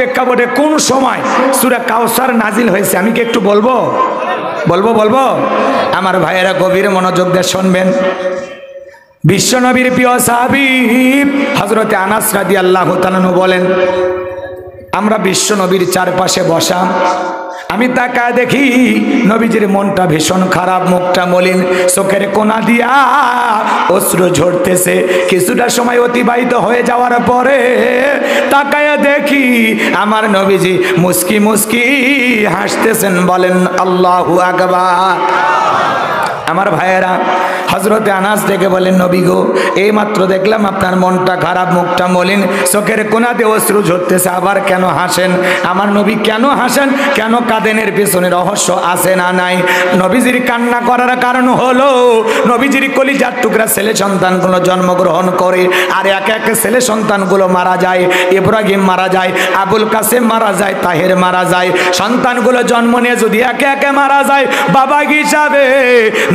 প্রেক্ষাপটে কোন সময় সূরা কাউসার নাজিল হয়েছে আমি কি একটু বলবো? আমার ভাইয়েরা গভীর মনোযোগ দিয়ে শুনবেন। বিশ্বনবীর প্রিয় সাহাবী হযরতে আনাস রাদিয়াল্লাহু তাআলা বলেন, আমরা বিশ্বনবীর চারপাশে বসা, আমি তাকায় দেখি নবীজির মনটা ভীষণ খারাপ, মুখটা মলিন, চোখের কোনা দিয়া অশ্রু ঝরতেছে। কিছুটা সময় অতিবাহিত হয়ে যাওয়ার পরে তাকায় দেখি আমার নবীজি মুস্কি মুস্কি হাসতেছেন। বলেন আল্লাহু আকবার। আমার ভাইয়েরা হযরতে আনাস দেখে বলেন, নবী গো, এই মাত্র দেখলাম আপনার মনটা খারাপ, মুখটা মলিন, চোখের কোনা দিয়ে অশ্রু ঝরতেছে, আবার কেন হাসেন? আমার নবী কেন হাসেন, কেন কাঁদেন, এর পেছনে রহস্য আছে না নাই? নবীজির কান্না করার কারণ হলো নবীজির কলিজার টুকরা ছেলে সন্তানগুলো জন্মগ্রহণ করে আর এক এক ছেলে সন্তানগুলো মারা যায়। ইব্রাহিম মারা যায়, আবুল কাসেম মারা যায়, তাহের মারা যায়। সন্তানগুলো জন্ম নিয়ে যদি একে একে মারা যায়, বাবা হিসাবে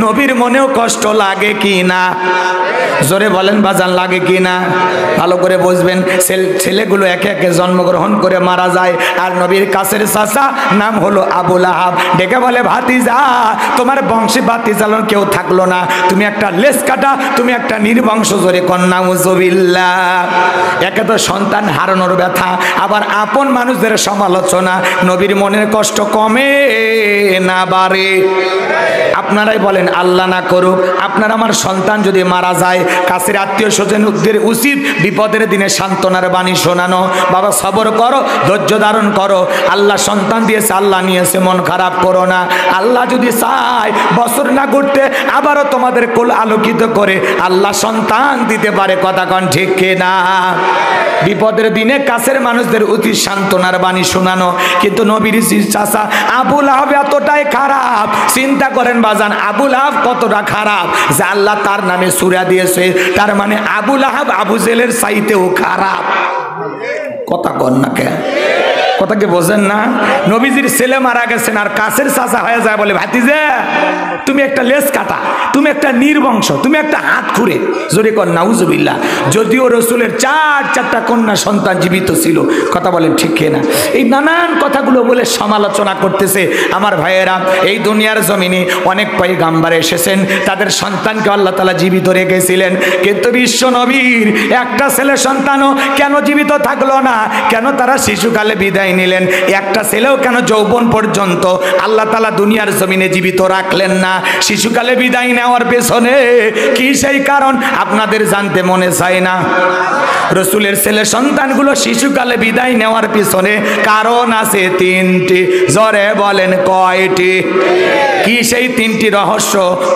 নবীর মনেও কষ্ট লাগে কি না? জোরে বলেন বাজান, লাগে কি না? ভালো করে বুঝবেন। ছেলেগুলো একে একে জন্মগ্রহণ করে মারা যায় আর নবীর কাছের চাচা নাম হলো আবু লাহাব ডেকে বলে, ভাতিজা, তোমার বংশে ভাতিজালন কেউ থাকলো না, তুমি একটা লেজ কাটা, তুমি একটা নির্বংশ। জোরে কন্যা মুজবিল্লাহ। একে তো সন্তান হারানোর ব্যথা, আবার আপন মানুষদের সমালোচনা, নবীর মনের কষ্ট কমে না বাড়ে? আপনারাই বলেন, আল্লাহ না করুক আপনার আমার সন্তান যদি মারা যায়, কাছের আত্মীয় স্বজনদের উচিত বিপদের দিনে সান্ত্বনার বাণী শোনানো। বাবা সবর করো, ধৈর্য ধারণ করো, আল্লাহ সন্তান দিয়েছে, আল্লাহ নিয়েছে, মন খারাপ করো না। আল্লাহ যদি চায় বছর না ঘুরতে আবারও তোমাদের কোল আলোকিত করে আল্লাহ সন্তান দিতে পারে। কথা কন ঠিক কিনা? বিপদের দিনে কাছের মানুষদের উচিত সান্ত্বনার বাণী শোনানো। কিন্তু নবীর চাচা আবু লাহাব এতটাই খারাপ, চিন্তা করেন বাজান, আবু লাহাব কতটা খারাপ যে আল্লাহ তার নামে সূরা দিয়েছে। তার মানে আবু লাহাব আবু জেলের চাইতেও খারাপ। কথা কন না কেন? কথা কি বোঝেন না? নবীজির ছেলে মারা গেছেন আর কাছের চাচা হয়ে যায়, বলে, ভাতিজা, তুমি একটা লেজ কাটা, তুমি একটা নির্বংশ, তুমি একটা হাত খুঁড়ে। জোরে কর নাউজুবিল্লাহ। যদিও রসুলের চারটা কন্যা সন্তান জীবিত ছিল। কথা বলেন ঠিক কিনা? এই নানান কথাগুলো বলে সমালোচনা করতেছে। আমার ভাইয়েরা, এই দুনিয়ার জমিনে অনেক পয়গাম্বার এসেছেন, তাদের সন্তানকে আল্লাহ তাআলা জীবিত রেখেছিলেন, কিন্তু বিশ্ব নবীর একটা ছেলে সন্তানও কেন জীবিত থাকলো না? কেন তারা শিশুকালে বিদায় নিলেন? একটা ছেলেও কেন যৌবন পর্যন্ত আল্লাহ তাআলা দুনিয়ার জমিনে জীবিত রাখলেন না? শিশুকালে বিদায় নেওয়ার পেছনে কি সেই কারণ আপনাদের জানতে মনে চায় না? রসুলের ছেলে সন্তানগুলো শিশুকালে বিদায় নেওয়ার পিছনে কারণ আছে তিনটি। জোরে বলেন কয়টি? কি সেই তিনটি রহস্য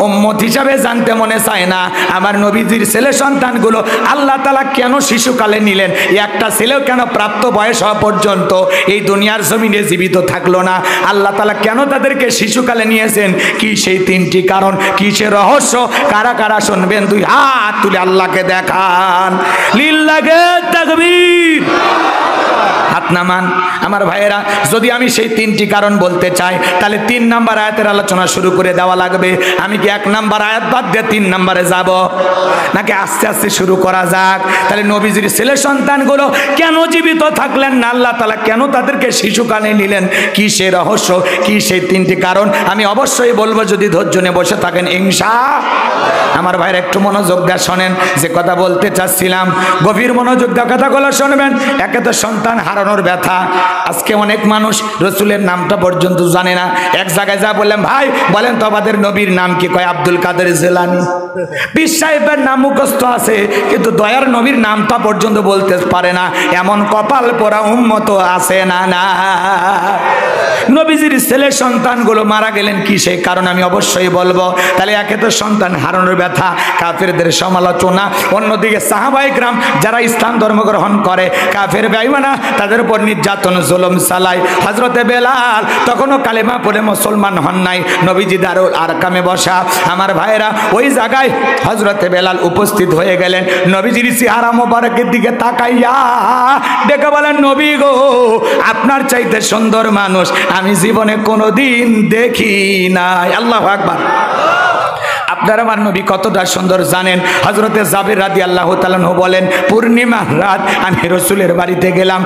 উম্মত হিসাবে জানতে মনে চায় না? আমার নবীজির ছেলে সন্তানগুলো আল্লাহ তাআলা কেন শিশুকালে নিলেন? একটা ছেলেও কেন প্রাপ্ত বয়স হওয়া পর্যন্ত এই দুনিয়ার জমিনে জীবিত থাকলো না? আল্লাহ তাআলা কেন তাদেরকে শিশুকালে নিয়েছেন? কি সেই তিনটি কারণ? কি সে রহস্য? কারা কারা শুনবেন? দুই হাত তুলে আল্লাহকে দেখান। লিল্লাহে তাকবীর। হাত নামান। আমার ভাইয়েরা, যদি আমি সেই তিনটি কারণ বলতে চাই তাহলে 3 নাম্বার আয়াতের আলোচনা শুরু করে দেওয়া লাগবে। আমি কি 1 নাম্বার আয়াত বাদ দিয়ে 3 নাম্বারে যাব, নাকি আস্তে আস্তে শুরু করা যাক? তাহলে নবীজির ছেলে সন্তানগুলো কেন জীবিত থাকলেন না? আল্লাহ তাআলা কেন তাদেরকে শিশুকালে নিলেন? কি সেই রহস্য? কি সেই তিনটি কারণ? আমি অবশ্যই বলবো যদি ধৈর্য নিয়ে বসে থাকেন ইনশাআল্লাহ। আমার ভাইরা একটু মনোযোগ দিয়ে শোনেন যে কথা বলতে চাচ্ছিলাম, গভীর মনোযোগ দিয়ে কথাগুলো শুনবেন। একে তো সন্তান হারানোর ব্যথা, আজকে অনেক মানুষ রসুলের নামটা পর্যন্ত জানে না। এক জায়গায় যা বললাম, ভাই বলেন তো আমাদের নবীর নাম কি? কয় আব্দুল কাদের জিলানী। পীর সাহেবের নাম মুখস্থ আছে কিন্তু দয়ার নবীর নামটা পর্যন্ত বলতে পারে না। এমন কপাল পোড়া উম্মত আছে না? না। নবীজির ছেলে সন্তানগুলো মারা গেলেন কি সেই কারণ আমি অবশ্যই বলবো। তাহলে একে তো সন্তান হারানোর ব্যথা, কাফেরদের সমালোচনা, অন্যদিকে সাহাবায়ে কেরাম যারা ইসলাম ধর্ম গ্রহণ করে কাফের বেঈমানরা তাদের উপর নির্যাতন জুলুম চালায়। হযরতে বেলাল তখনও কালেমা পড়ে মুসলমান হন নাই, নবীজি দারুল আরকামে বসা। আমার ভাইরা, ওই জায়গায় হযরতে বেলাল উপস্থিত হয়ে গেলেন। নবীজির চেহারা মোবারকের দিকে তাকাইয়া ডেকে বলেন, নবী গো, আপনার চাইতে সুন্দর মানুষ আমি জীবনে কোনোদিন দেখি নাই। আল্লাহু আকবার। আপনারা আমার নবী কতটা সুন্দর জানেন? হযরতে জাবের রাদিয়াল্লাহু তাআলা বলেন, পূর্ণিমার রাত আমি রাসূলের বাড়িতে গেলাম।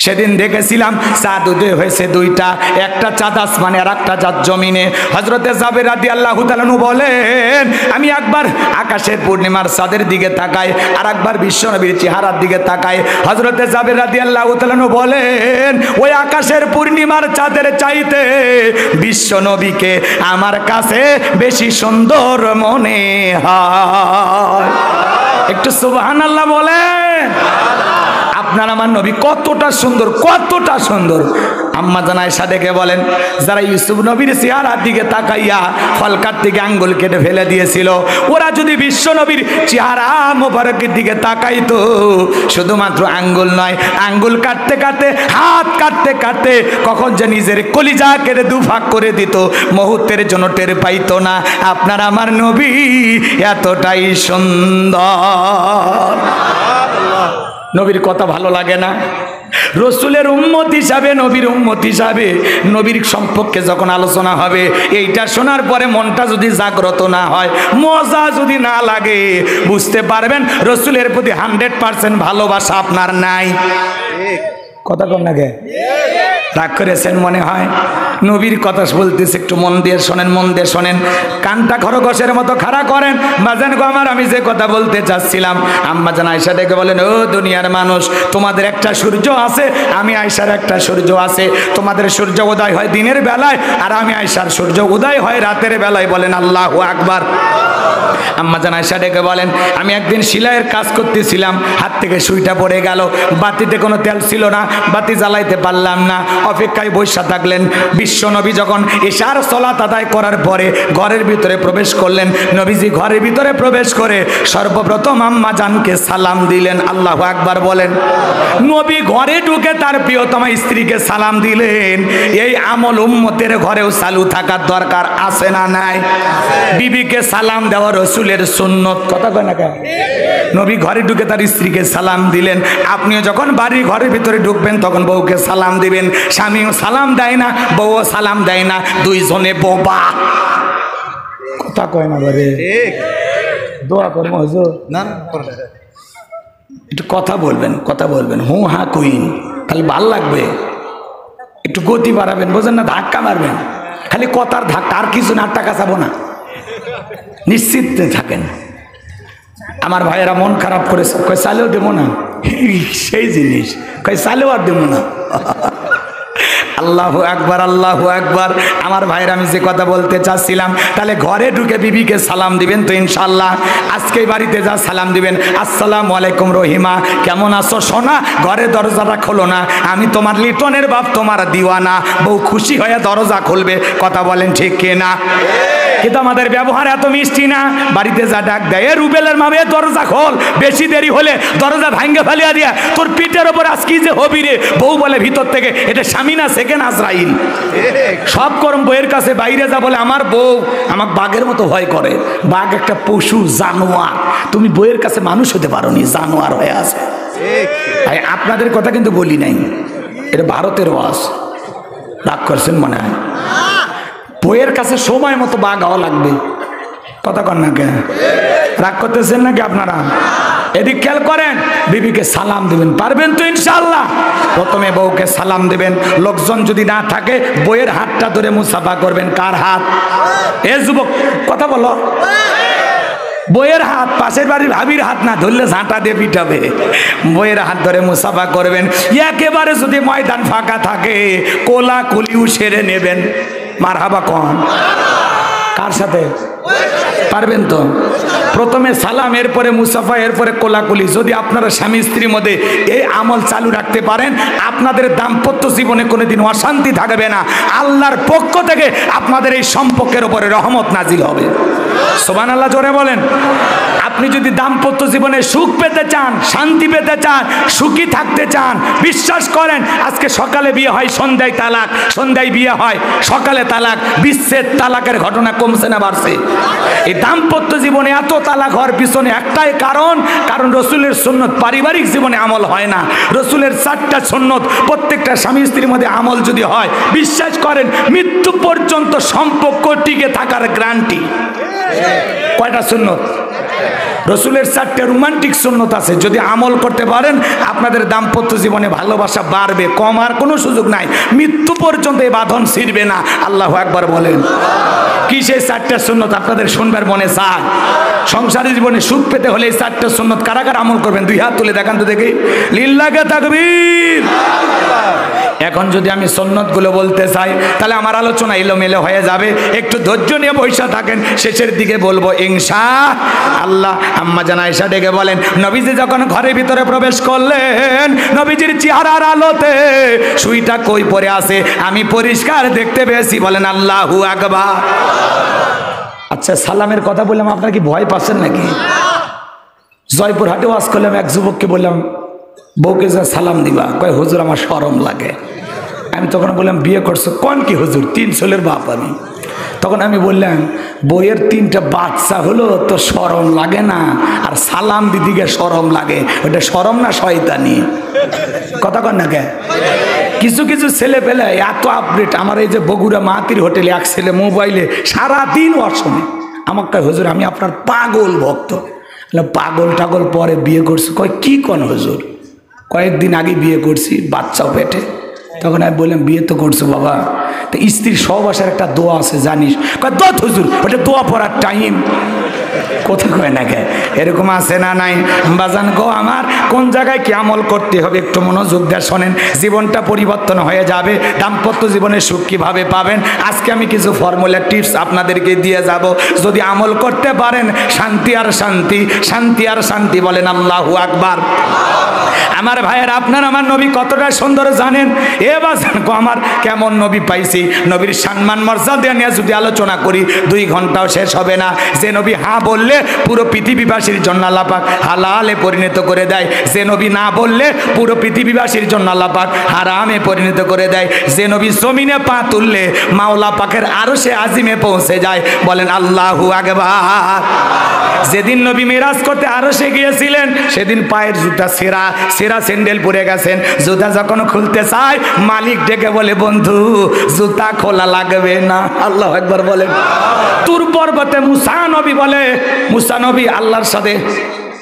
সেদিন দেখেছিলাম চাঁদ উদয় হয়েছে দুইটা, একটা চাঁদ আসমানে আর একটা চাঁদ জমিনে। হযরতে জাবের রাদিয়াল্লাহু তাআলা আনহু বলেন, আমি একবার আকাশের পূর্ণিমার চাঁদের দিকে তাকাই, আর একবার বিশ্বনবীর চেহারার দিকে তাকাই। হযরতে জাবের রাদিয়াল্লাহু তাআলা আনহু বলেন, ওই আকাশের পূর্ণিমার চাঁদের চাইতে বিশ্বনবীকে আমার কাছে বেশি সুন্দর মনে হয়। একটু সুবহানাল্লাহ বলেন। আপনার আমার নবী কতটা সুন্দর, কতটা সুন্দর। আম্মা জান আয়েশা ডেকে বলেন, যারা ইউসুফ নবীর চেহারার দিকে তাকাইয়া ফলকার থেকে আঙ্গুল কেটে ফেলে দিয়েছিল, ওরা যদি বিশ্ব নবীর চেহারা মোবারকের দিকে তাকাইতো, শুধুমাত্র আঙ্গুল নয়, আঙ্গুল কাটতে কাটতে, হাত কাটতে কাটতে কখন যে নিজের কলিজা কেটে দুভাগ করে দিত, মুহূর্তের জন্য টের পাইতো না। আপনার আমার নবী এতটাই সুন্দর। নবীর কথা ভালো লাগে না? রসুলের উম্মত হিসাবে, নবীর উম্মত হিসাবে নবীর সম্পর্কে যখন আলোচনা হবে, এইটা শোনার পরে মনটা যদি জাগ্রত না হয়, মজা যদি না লাগে, বুঝতে পারবেন রসুলের প্রতি 100% ভালোবাসা আপনার নাই। কথা কোন লাগে? রাগ করেছেন মনে হয়? নবীর কথা বলতেছে, একটু মন দিয়ে শোনেন, মন দিয়ে শোনেন, কানটা খরগোশের মতো খাড়া করেন। বাজান গো আমার, আমি যে কথা বলতে চাচ্ছিলাম, আম্মা জান আয়েশা ডেকে বলেন, ও দুনিয়ার মানুষ, তোমাদের একটা সূর্য আছে, আমি আয়েশার একটা সূর্য আছে। তোমাদের সূর্য উদয় হয় দিনের বেলায়, আর আমি আয়েশার সূর্য উদয় হয় রাতের বেলায়। বলেন আল্লাহু আকবার। আম্মা জান আয়েশা ডেকে বলেন, আমি একদিন সেলাইয়ের কাজ করতেছিলাম, হাত থেকে সুইটা পড়ে গেল, বাতিতে কোনো তেল ছিল না, বাতি জ্বালাইতে পারলাম না, অপেক্ষায় বসে থাকলেন। বিশ্বনবী যখন ইশার সালাত আদায় করার পরে ঘরের ভিতরে প্রবেশ করলেন, নবীজি ঘরের ভিতরে প্রবেশ করে সর্বপ্রথম আম্মা জানকে সালাম দিলেন। আল্লাহু আকবার বলেন। নবী ঘরে ঢুকে তার প্রিয়তমা স্ত্রীকে সালাম দিলেন। এই আমল উম্মতের ঘরেও চালু থাকার দরকার আছে না নাই? বিবিকে সালাম দেওয়া রসুলের সুন্নত। কথা কয় না কেন? নবী ঘরে ঢুকে তার স্ত্রীকে সালাম দিলেন। আপনিও যখন বাড়ির ঘরের ভিতরে ঢুকবেন তখন বউকে সালাম দিবেন। স্বামীও সালাম দেয় না, বউও সালাম দেয় না, দুইজনে বোবা। কথা কয় না বারে? দোয়া করবো হুজুর? না, একটু কথা বলবেন, কথা বলবেন, হু হা কইন, খালি ভাল লাগবে। একটু গতি বাড়াবেন, বোঝেন না? ধাক্কা মারবেন, খালি কথার ধাক্কা, আর কিছু না। টাকা চাবো না, নিশ্চিত থাকেন। আমার ভাইয়েরা মন খারাপ করেছে, কয় চালেও দেবো না, সেই জিনিস কয় চালেও আর দেবো না। আল্লাহু আকবার, আল্লাহু আকবার। আমার ভাইয়ের, আমি যে কথা বলতে চাচ্ছিলাম, তাহলে ঘরে ঢুকে বিবিকে সালাম দিবেন তো ইনশাল্লাহ। আজকে বাড়িতে যা সালাম দিবেন, আসসালামু আলাইকুম রহিমা, কেমন আছো সোনা? ঘরে দরজাটা খোলো না, আমি তোমার লিটনের বাপ, তোমার দিওয়ানা। বউ খুশি হয়ে দরজা খুলবে। কথা বলেন ঠিক কিনা? কিন্তু আমাদের ব্যবহার এত মিষ্টি না। বাড়িতে যা ডাক দেয়, এ রুবেলের মা, এ দরজা খোল, বেশি দেরি হলে দরজা ভাঙ্গে ফেলিয়া দিয়া তোর পিঠের ওপর আজ কি যে হবি রে। বউ বলে ভিতর থেকে, এটা স্বামী না সেকেন্ড আজরাইল। সব করম বইয়ের কাছে বাইরে যা বলে, আমার বউ আমার বাঘের মতো ভয় করে। বাঘ একটা পশু, জানোয়ার। তুমি বইয়ের কাছে মানুষ হতে পারোনি, জানোয়ার হয়ে আছে। আপনাদের কথা কিন্তু বলি নাই, এটা ভারতের ওয়াজ। রাগ করছেন মনে হয়? বইয়ের কাছে সময় মতো বাঘ হওয়া লাগবে। কথা কন না কেন? রাগ করতেছেন নাকি আপনারা? এদিক খেয়াল করেন। বিবিকে সালাম দিবেন, পারবেন তো ইনশাআল্লাহ? প্রথমে বউকে সালাম দিবেন। লোকজন যদি না থাকে, বইয়ের হাতটা ধরে মুসাফা করবেন। কার হাত? এ যুবক, কথা বলো। বইয়ের হাত, পাশের বাড়ির ভাবির হাত না, ধরলে ঝাঁটা দিয়ে পিটাবে। বইয়ের হাত ধরে মুসাফা করবেন। একেবারে যদি ময়দান ফাঁকা থাকে, কোলা কুলিও সেরে নেবেন। মারহাবা কন। কার সাথে? পারবেন তো? প্রথমে সালাম, এরপরে মুসাফা, এরপরে কোলাকুলি। যদি আপনারা স্বামী স্ত্রীর মধ্যে এই আমল চালু রাখতে পারেন, আপনাদের দাম্পত্য জীবনে কোনোদিন অশান্তি থাকবে না। আল্লাহর পক্ষ থেকে আপনাদের এই সম্পর্কের উপরে রহমত নাজিল হবে। সুবহানাল্লাহ জোরে বলেন। আপনি যদি দাম্পত্য জীবনে সুখ পেতে চান, শান্তি পেতে চান, সুখী থাকতে চান, বিশ্বাস করেন, আজকে সকালে বিয়ে হয়, সন্ধ্যায় তালাক, সন্ধ্যায় বিয়ে হয়, সকালে তালাক। বিচ্ছেদ, তালাকের ঘটনা কমছে না বাড়ছে? এই দাম্পত্য জীবনে এত তালাক হওয়ার পিছনে একটাই কারণ, কারণ রসুলের সুন্নত পারিবারিক জীবনে আমল হয় না। রসুলের 4টা সুন্নত প্রত্যেকটা স্বামী স্ত্রীর মধ্যে আমল যদি হয়, বিশ্বাস করেন মৃত্যু পর্যন্ত সম্পর্ক টিকে থাকার গ্যারান্টি। কয়টা সুন্নত? রসুলের 4টে রোমান্টিক সুন্নত আছে, যদি আমল করতে পারেন আপনাদের দাম্পত্য জীবনে ভালোবাসা বাড়বে, কম আর কোনো সুযোগ নাই, মৃত্যু পর্যন্ত এই বাঁধন ছিঁড়বে না। আল্লাহু আকবার বলেন। কি সেই 4টে সুন্নত আপনাদের শুনবার মনে চায়? সংসারী জীবনে সুখ পেতে হলে এই 4টে সুন্নত কারা কারা আমল করবেন? 2 হাত তুলে দেখান তো দেখি। লিল্লাহে তাকবীর। এখন যদি আমি সুন্নতগুলো বলতে চাই তাহলে আমার আলোচনা এলোমেলো হয়ে যাবে, একটু ধৈর্য নিয়ে বসে থাকেন, শেষের দিকে বলবো ইনশাআল্লাহ। আম্মা জান আয়েশা ডেকে বলেন, নবীজি যখন ঘরের ভিতরে প্রবেশ করলেন, নবীজির চেহারার আলোতে সুইটা কই পড়ে আছে আমি পরিষ্কার দেখতে পেয়েছি। বলেন আল্লাহু আকবার। আচ্ছা, সালামের কথা বললাম, আপনারা কি ভয় পাচ্ছেন নাকি? জয়পুরহাটে ওয়াজ করলাম, এক যুবককে বললাম বউকে যা সালাম দিবা, কয় হুজুর আমার শরম লাগে। আমি তখন বললাম বিয়ে করছো? কোন কি হুজুর, 3 ছেলের বাপ আমি। তখন আমি বললাম বইয়ের 3টা বাচ্চা হলো তো শরম লাগে না, আর সালাম দিদিকে শরম লাগে, ওটা শরম না শয়তানি? কথা কন না কে? কিছু কিছু ছেলে পেলে এত আপডেট। আমার এই যে বগুড়া মাহাতির হোটেলে এক ছেলে মোবাইলে সারাদিন অসমে আমাকে কয় হুজুর আমি আপনার পাগল ভক্ত। পাগল টাগল পরে বিয়ে করছি? কয় কি কোন হুজুর? কয়েকদিন আগে বিয়ে করছি, বাচ্চাও পেটে। তখন আমি বললাম বিয়ে তো করছো বাবা, তো স্ত্রীর সহবাসের একটা দোয়া আছে জানিস? কয় দোয়া হুজুর, ওটা দোয়া পড়ার টাইম। কোথায় কয় না কে? এরকম আছে না নাই? বাজান গো আমার, কোন জায়গায় কি আমল করতে হবে একটু মনোযোগ দিয়ে শোনেন, জীবনটা পরিবর্তন হয়ে যাবে। দাম্পত্য জীবনে সুখ কীভাবে পাবেন আজকে আমি কিছু ফর্মুলা টিপস আপনাদেরকে দিয়ে যাব। যদি আমল করতে পারেন শান্তি আর শান্তি, শান্তি আর শান্তি। বলেন আল্লাহু আকবার। আমার ভাইয়ের, আপনার আমার নবী কতটা সুন্দর জানেন? এ বাজান গো আমার, কেমন নবী পাইছি। নবীর সম্মান মর্যাদা নিয়ে যদি আলোচনা করি 2 ঘন্টাও শেষ হবে না। যে নবী হ্যাঁ বললে পুরো পৃথিবীবাসীর জন্য আল্লাহ পাক হালালে পরিণত করে দেয়, যে নবী না বললে পুরো পৃথিবীবাসীর জন্য আল্লাহ পাক হারামে পরিণত করে দেয়, যে নবী জমিনে পা তুললে মাওলা পাকের আরশে আজিমে পৌঁছে যায়। বলেন আল্লাহু আকবার। যেদিন নবী মিরাজ করতে আরশে গিয়েছিলেন সেদিন পায়ের জুতা সেরা সেরা স্যান্ডেল পরে গেছেন। জুতা যখন খুলতে চায় মালিক ডেকে বলে বন্ধু জুতা খোলা লাগবে না। আল্লাহু আকবার বলেন। তুর পর্বতে মুসা নবী বলে, মুসা নবী আল্লাহর সাথে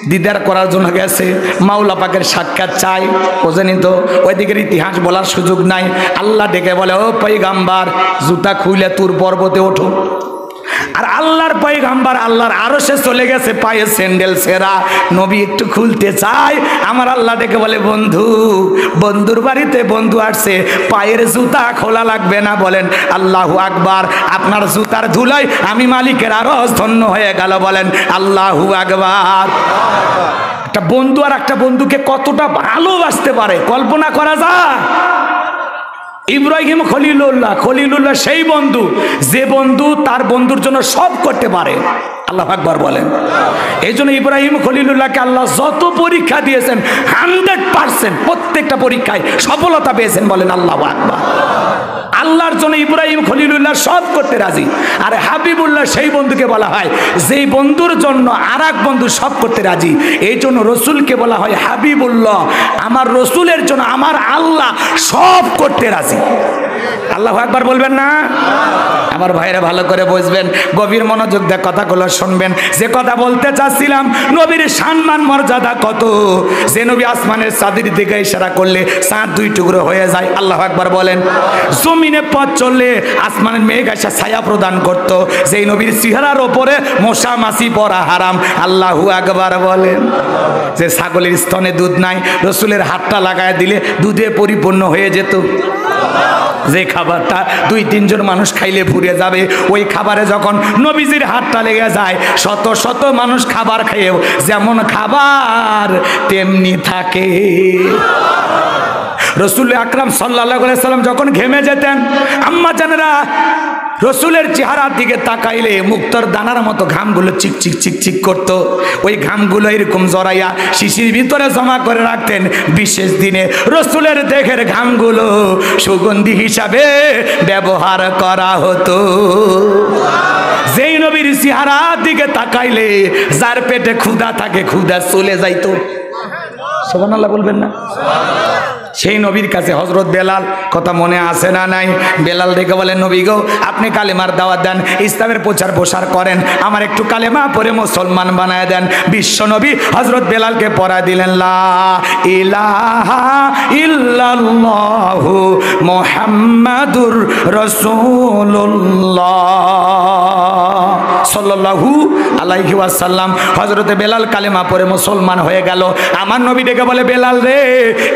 দিদার করার জন্য গেছে, মাওলা পাকের সাক্ষাৎ চাই, বোঝেনি তো? ওই দিকের ইতিহাস বলার সুযোগ নাই। আল্লাহ ডেকে বলে ও পয়গাম্বার জুতা খুলে তুর পর্বতে ওঠো। আর আল্লাহর পয়গাম্বার আল্লাহর আরশে চলে গেছে, পায়ে স্যান্ডেল সেরা। নবী একটু খুলতে চায়, আমার আল্লাহ ডেকে বলে বন্ধু, বন্ধুর বাড়িতে বন্ধু আসছে, পায়ের জুতা খোলা লাগবে না। বলেন আল্লাহু আকবার। আপনার জুতার ধুলায় আমি মালিকের আরশ ধন্য হয়ে গেল। বলেন আল্লাহু আকবার। একটা বন্ধু আর একটা বন্ধুকে কতটা ভালোবাসতে পারে কল্পনা করা যায়? ইব্রাহিম খলিলুল্লাহ, খলিলুল্লাহ সেই বন্ধু যে বন্ধু তার বন্ধুর জন্য সব করতে পারে। আল্লাহু আকবার বলেন। এই জন্য ইব্রাহিম খলিলুল্লাহকে আল্লাহ যত পরীক্ষা দিয়েছেন 100% প্রত্যেকটা পরীক্ষায় সফলতা পেয়েছেন। বলেন আল্লাহু আকবার। আল্লাহর জন্য ইব্রাহিম খলিলুল্লাহ সব করতে রাজি। আর হাবিবুল্লাহ সেই বন্ধুকে বলা হয় যেই বন্ধুর জন্য আর এক বন্ধু সব করতে রাজি। এই জন্য রসুলকে বলা হয় হাবিবুল্লাহ। আমার রসুলের জন্য আমার আল্লাহ সব করতে রাজি। আল্লাহু আকবার বলবেন না? আমার ভাইরা ভালো করে বুঝবেন, গভীর মনোযোগ দিয়ে কথাগুলো শুনবেন। যে কথা বলতে চাচ্ছিলাম, নবীর সম্মান মর্যাদা কত। যে নবী আসমানের চাঁদের দিকে ইশারা করলে চাঁদ 2 টুকরো হয়ে যায়। আল্লাহু আকবার বলেন। জমিনে পথ চললে আসমানের মেঘ এসে ছায়া প্রদান করত। যেই নবীর চেহারার ওপরে মশা মাছি পড়া হারাম। আল্লাহু আকবার বলেন। যে ছাগলের স্তনে দুধ নাই, রসুলের হাতটা লাগায় দিলে দুধে পরিপূর্ণ হয়ে যেত। যে খাবারটা 2-3 জন মানুষ খাইলে ফুরিয়ে যাবে, ওই খাবারে যখন নবীজির হাতটা লেগে যায় শত শত মানুষ খাবার খেয়েও যেমন খাবার তেমনি থাকে। রসুল আকরাম সাল্লাল্লাহু আলাইহি সাল্লাম যখন ঘেমে যেতেন, আম্মা জানেরা রসুলের চেহারার দিকে তাকাইলে মুক্তর দানার মতো ঘামগুলো চিকচিক চিকচিক করত। ওই ঘামগুলো এরকম জড়াইয়া শিশির ভিতরে জমা করে রাখতেন। বিশেষ দিনে রসুলের দেহের ঘামগুলো সুগন্ধি হিসাবে ব্যবহার করা হতো। যেই নবীর চেহারার দিকে তাকাইলে যার পেটে ক্ষুধা থাকে ক্ষুধা চলে যাইতো। সুবহানাল্লাহ বলবেন না? সেই নবীর কাছে হযরত বেলাল, কথা মনে আছে না নাই? বেলাল ডেকে বলে, নবী গো, আপনি কালেমার দাওয়াত দেন, ইসলামের প্রচার প্রসার করেন, আমার একটু কালেমা পড়ে মুসলমান বানায় দেন। বিশ্ব নবী হযরত বেলালকে পড়ায় দিলেন, লা ইলাহা ইল্লাল্লাহু মুহাম্মাদুর রাসূলুল্লাহ সাল্লাল্লাহু আলাইহি ওয়াসাল্লাম। হযরতে বেলাল কালেমা পড়ে মুসলমান হয়ে গেল। আমার নবী ডেকে বলে, বেলাল রে,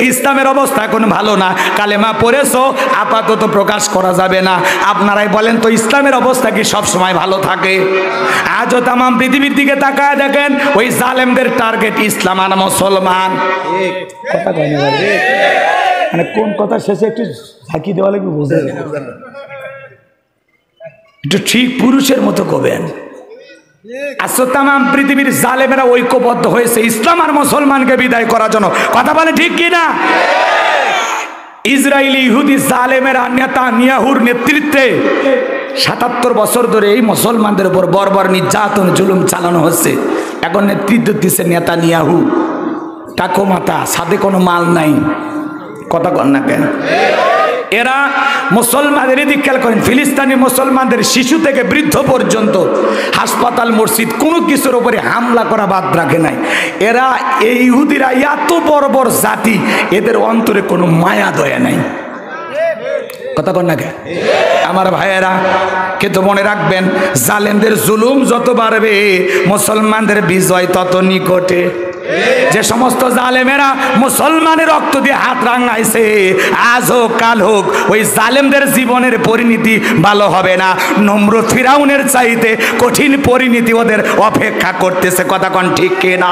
ইসলামের অবস্থা এখন ভালো না, কালেমা পড়েছো, আপাতত প্রকাশ করা যাবে না। আপনারাই বলেন তো, ইসলামের অবস্থা কি সব সময় ভালো থাকে? আজও তাম পৃথিবীর দিকে তাকায় দেখেন, ওই জালেমদের টার্গেট ইসলাম আর মুসলমান। কথা কয় না মানে কোন কথা শেষে একটু ঝাঁকি দেওয়া লাগবে, বুঝে একটু ঠিক পুরুষের মতো করবেন। আসলে তাম পৃথিবীর জালেমেরা ঐক্যবদ্ধ হয়েছে ইসলাম আর মুসলমানকে বিদায় করার জন্য। কথা বলে ঠিক কিনা? ইসরায়েলি ইহুদি জালেমেরা নেতানিয়াহুর নেতৃত্বে ৭৭ বছর ধরে এই মুসলমানদের উপর বর্বর নির্যাতন জুলুম চালানো হচ্ছে। এখন নেতৃত্ব দিচ্ছে নেতানিয়াহু, টাকো মাতা, সাথে কোনো মাল নাই। কথা কন না কেন? এরা মুসলমানদের দিক খেয়াল করেন, ফিলিস্তিনি মুসলমানদের শিশু থেকে বৃদ্ধ পর্যন্ত হাসপাতাল, মসজিদ, কোনো কিছুর উপরে হামলা করা বাদ রাখে নাই। এরা এই ইহুদিরা এত বর্বর জাতি, এদের অন্তরে কোনো মায়া দয়া নাই। কথা কন না কে আমার ভাইয়েরা? কিন্তু মনে রাখবেন, জালেমদের জুলুম যত বাড়বে, মুসলমানদের বিজয় তত নিকটে। যে সমস্ত জালেমেরা মুসলমানের রক্ত দিয়ে হাত রাঙাইছে, আজ হোক কাল হোক, ওই জালেমদের জীবনের পরিণতি ভালো হবে না। নমরুদ ফিরাউনের চাইতে কঠিন পরিণতি ওদের অপেক্ষা করতেছে। কথা কন ঠিক কিনা?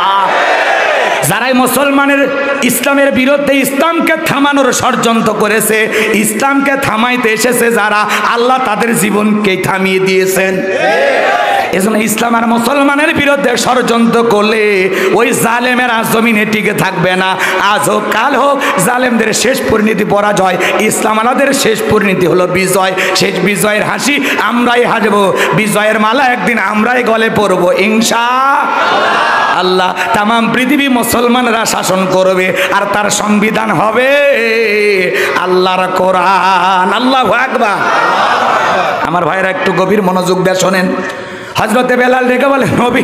যারাই মুসলমানের ইসলামের বিরুদ্ধে ইসলামকে থামানোর ষড়যন্ত্র করেছে, ইসলামকে থামাইতে এসেছে যারা, আল্লাহ তাদের জীবনকে থামিয়ে দিয়েছেন। এজন্য ইসলাম আর মুসলমানের বিরুদ্ধে ষড়যন্ত্র করলে ওই জালেমেরা জমিনে টিকে থাকবে না। আজ হোক কাল হোক, জালেমদের শেষ পরিণতি পরাজয়, ইসলাম আলাদের শেষ পরিণতি হলো বিজয়। শেষ বিজয়ের হাসি আমরাই হাসবো, বিজয়ের মালা একদিন আমরাই গলে পরবো ইনশাআল্লাহ। তাম পৃথিবী মুসলমানরা শাসন করবে, আর তার সংবিধান হবে আল্লাহর কোরআন। আল্লাহু আকবার। আমার ভাইরা একটু গভীর মনোযোগ দিয়ে শোনেন। হযরতে বেলাল ডেকে বলে, নবী,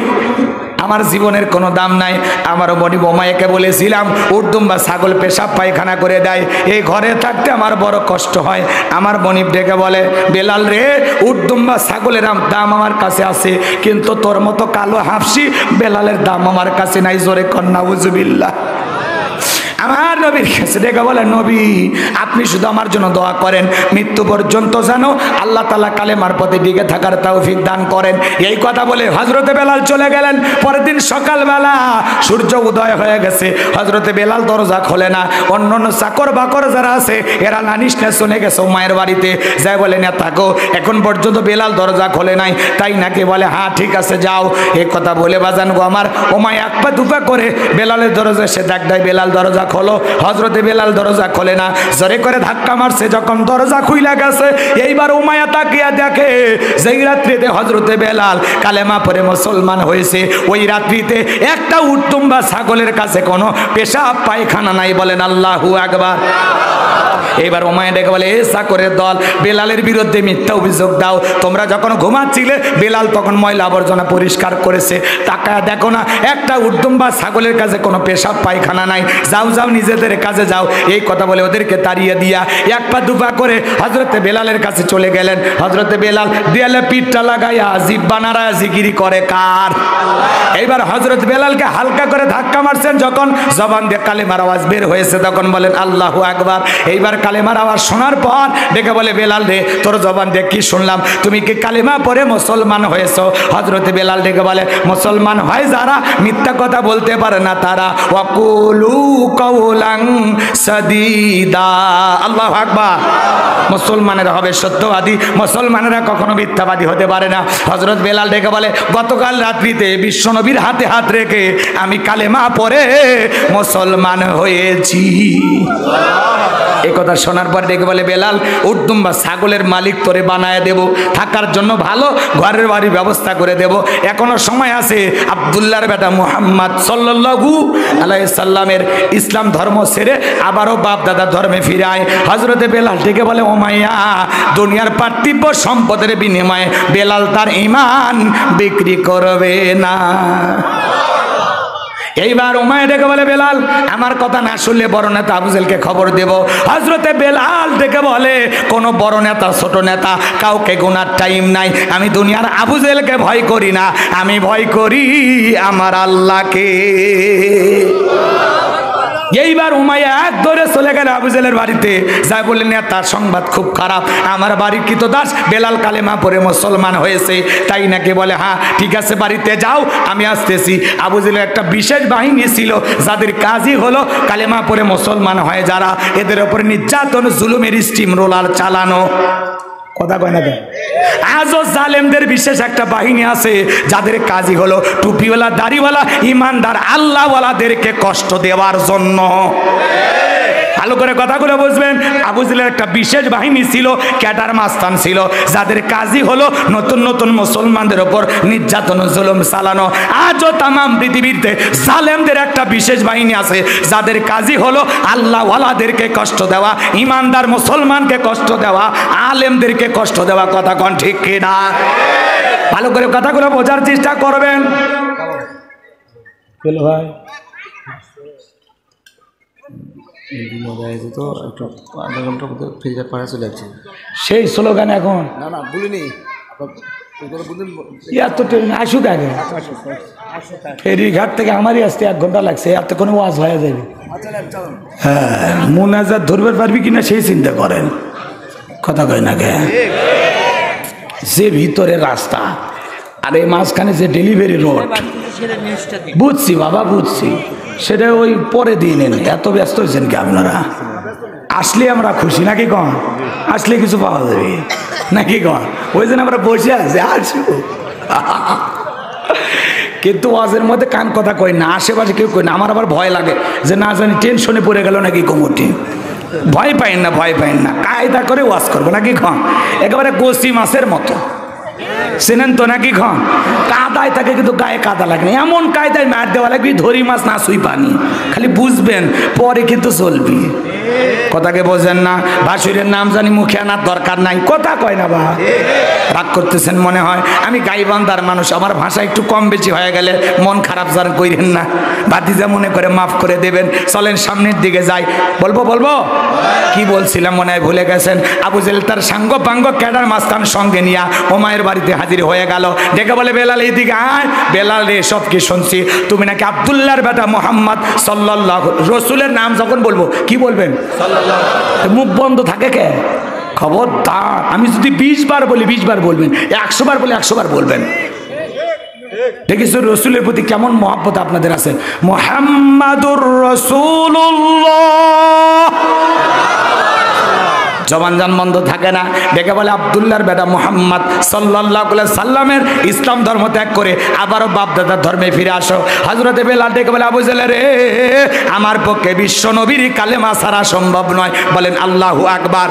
আমার জীবনের কোনো দাম নাই। আমার বনি বোমাইকে বলেছিলাম উর্দুম বা ছাগল পেশাব পায়খানা করে দেয়, এই ঘরে থাকতে আমার বড় কষ্ট হয়। আমার বনি ডেকে বলে, বেলাল রে, উর্দুম বা ছাগলের দাম আমার কাছে আছে, কিন্তু তোর মতো কালো হাফসি বেলালের দাম আমার কাছে নাই। জোরে কন্যা উজুবিল্লাহ। আমার নবীর কাছে ডেকে বলে, নবী, আপনি শুধু আমার জন্য দোয়া করেন, মৃত্যু পর্যন্ত যেন আল্লাহ তাআলা কালেমার পথে টিকে থাকার তৌফিক দান করেন। এই কথা বলে হযরতে বেলাল চলে গেলেন। পরের দিন সকালবেলা সূর্য উদয় হয়ে গেছে, হযরতে বেলাল দরজা খোলে না। অন্য অন্য চাকর বাকর যারা আছে, এরা নানিস না শুনে গেছে মায়ের বাড়িতে, যাই বলে, না থাকো, এখন পর্যন্ত বেলাল দরজা খোলে নাই। তাই নাকি? বলে, হ্যাঁ ঠিক আছে, যাও। এই কথা বলে বাজান গো আমার, ওমায় এক পা দুপা করে বেলালের দরজা সে ডাক দেয়, বেলাল দরজা খোলো। হযরতে বেলাল দরজা খোলে না, জোরে করে ধাক্কা মারছে। যখন দরজা খুইলা গেছে, এইবার উমাইয়া তাকিয়া দেখে যেই রাত্রিতে হযরতে বেলাল কালেমা পড়ে মুসলমান হয়েছে, ওই রাত্রিতে একটা উট্টুম বা ছাগলের কাছে কোনো পেশাব পায়খানা নাই। বলেন আল্লাহু আকবার। এবার উমাইয়া ডেকে বলে, এ চাকরের দল, বেলালের বিরুদ্ধে মিথ্যা অভিযোগ দাও। তোমরা যখন ঘুমাচ্ছিলে, বেলাল তখন ময়লা আবর্জনা পরিষ্কার করেছে, তাকায় দেখো না একটা উর্দুম বা ছাগলের কাছে কোনো পেশাব পায়খানা নাই। যাও যাও, নিজেদের কাজে যাও। এই কথা বলে ওদেরকে তাড়িয়ে দিয়া এক পা দুপা করে হযরতে বেলালের কাছে চলে গেলেন। হযরতে বেলাল দেয়ালে পিঠটা লাগাইয়া জিহ্বা নাড়ায়া জিকিরি করে কার? এইবার হযরত বেলালকে হালকা করে ধাক্কা মারছেন, যখন জবান দিয়ে কালেমার আওয়াজ বের হয়েছে, তখন বলেন আল্লাহু আকবার। এইবার কালেমার আওয়াজ শোনার পর ডেকে বলে, বেলাল রে, তোর জবান দিয়ে কি শুনলাম? তুমি কি কালেমা পড়ে মুসলমান হয়েছো? হযরতে বেলাল ডেকে বলে, মুসলমান হয় যারা মিথ্যা কথা বলতে পারে না তারা। ওয়াকুলু কাওলান সাদীদা। আল্লাহু আকবার। মুসলমানেরা হবে সত্যবাদী, মুসলমানেরা কখনো মিথ্যাবাদী হতে পারে না। হযরত বেলাল ডেকে বলে, গতকাল রাত্রিতে বিশ্বনবীর হাতে হাত রেখে আমি কালেমা পড়ে মুসলমান হয়েছি। এই কথা শোনার পর ডেকে বলে বেলাল উটদুম্বা ছাগলের মালিক তোরে বানায় দেব, থাকার জন্য ভালো ঘরের বাড়ির ব্যবস্থা করে দেব, এখনো সময় আছে। আব্দুল্লাহর বেটা মুহাম্মদ সাল্লাল্লাহু আলাইহি সাল্লামের ইসলাম ধর্ম ছেড়ে আবারও বাপ দাদার ধর্মে ফিরে আয়। হযরতে বেলাল ডেকে বলে উমাইয়া দুনিয়ার পার্থিব সম্পদের বিনিময়ে বেলাল তার ঈমান বিক্রি করবে না। এইবার উমাইয়া ডেকে বলে বেলাল আমার কথা না শুনলে বড় নেতা আবু জেহেলকে খবর দেব। হযরতে বেলাল ডেকে বলে কোন বড় নেতা ছোট নেতা কাউকে গোনার টাইম নাই, আমি দুনিয়ার আবু জেহেলকে ভয় করি না, আমি ভয় করি আমার আল্লাহকে। এইবার উমাইয়া এক ধরে চলে গেল আবু জেহেলের বাড়িতে, যাই বললেন নেতার সংবাদ খুব খারাপ, আমার বাড়ির কৃতদাস বেলাল কালেমা পড়ে মুসলমান হয়েছে। তাই নাকি? বলে হ্যাঁ ঠিক আছে বাড়িতে যাও আমি আসতেছি। আবু জেহেলের একটা বিশেষ বাহিনী ছিল যাদের কাজই হলো কালেমা পড়ে মুসলমান হয় যারা, এদের ওপর নির্যাতন জুলুমের স্টিম রোলার চালানো। কথা কয় না? আজও জালেমদের বিশেষ একটা বাহিনী আছে যাদের কাজই হলো টুপিওয়ালা দাড়িওয়ালা ইমানদার আল্লাহওয়ালাদেরকে কষ্ট দেওয়ার জন্য। ভালো করে কথাগুলো বুঝবেন। আবু জেহেলের একটা বিশেষ বাহিনী ছিল, ক্যাডার মাস্তান ছিল, যাদের কাজই হলো নতুন নতুন মুসলমানদের ওপর নির্যাতন জুলুম চালানো। আজও তামাম পৃথিবীতে জালেমদের একটা বিশেষ বাহিনী আছে যাদের কাজই হলো আল্লাহওয়ালাদেরকে কষ্ট দেওয়া, ইমানদার মুসলমানকে কষ্ট দেওয়া, আলেমদেরকে কষ্ট দেওয়া। কথা কোন ঠিক কিনা? ভালো করে কথাগুলো বোঝার চেষ্টা করবেন। ভাই তো একটু আধা ঘন্টার মধ্যে ফ্রিজের পাড়া চলে যাচ্ছে সেই স্লোগান এখন না না বলিনি এত ট্রেন আসুক আগে। ফেরিঘাট থেকে আমারই আসতে 1 ঘন্টা লাগছে, এত কোনো ওয়াজ হয়ে যাবে। হ্যাঁ মোনাজাত ধরবে পারবি কিনা সেই চিন্তা করেন। কথা কয় না গে? যে ভিতরে রাস্তা আর এই মাঝখানে যে ডেলিভারি রোড, বুঝছি বাবা বুঝছি, সেটা ওই পরে দিয়ে নেন। এত ব্যস্ত হয়েছেন কি আপনারা? আসলে আমরা খুশি নাকি কন? আসলে কিছু পাওয়া যাবে নাকি কন? ওই জন্য আমরা বসে আছি আসবো। কিন্তু ওয়াজের মধ্যে কান কথা কই না, আশেপাশে কেউ কই না। আমার আবার ভয় লাগে যে না জানি টেনশনে পড়ে গেল নাকি কমিটি। ভয় পাইন না, ভয় পাইন না, কায়দা করে ওয়াজ করবো নাকি কন? একেবারে কচি মাছের মতো চেনেন তো নাকি খন? কাদায় থাকে কিন্তু গায়ে কাদা লাগে না, এমন কায়দায় মার দেওয়া লাগবে ধরি মাছ না সুই পানি। খালি বুঝবেন পরে কিন্তু চলবি। কথাকে বোঝেন না? ভাসুরের নাম জানি মুখে আনার দরকার নাই। কথা কয় না বা? রাগ করতেছেন মনে হয়। আমি গাইবান্ধার মানুষ, আমার ভাষা একটু কম বেশি হয়ে গেলে মন খারাপ যারা কইরেন না, ভাতিজা মনে করে মাফ করে দেবেন। চলেন সামনের দিকে যাই। বলবো বলবো কি বলছিলাম মনে হয় ভুলে গেছেন। আবু জেহেল তার সাঙ্গ পাঙ্গ ক্যাডার মাস্তান সঙ্গে নিয়ে ওমায়ের বাড়িতে হাজির হয়ে গেল। ডেকে বলে বেলাল এইদিকে আয়। বেলাল রে সব কি শুনছি, তুমি নাকি আব্দুল্লাহর বেটা মুহাম্মদ সাল্লাল্লাহু, রসুলের নাম যখন বলবো কি বলবেন? মুখ বন্ধ থাকে কে? খবরদার, আমি যদি 20 বার বলি 20 বার বলবেন, 100 বার বলি 100 বার বলবেন। দেখিস রসুলের প্রতি কেমন মহব্বত আপনাদের আছে। মুহাম্মাদুর রাসূলুল্লাহ, জবান জান বন্ধ থাকে না। ডেকে বলে আব্দুল্লাহর বেটা মুহাম্মদ সাল্লাল্লাহু আলাইহি সাল্লামের ইসলাম ধর্ম ত্যাগ করে আবারও বাপ দাদার ধর্মে ফিরে আসো। হযরতে বেলাল ডেকে বলে আবু জেহেল রে, আমার পক্ষে বিশ্ব নবীর কালেমা ছাড়া সম্ভব নয়, বলেন আল্লাহু আকবার।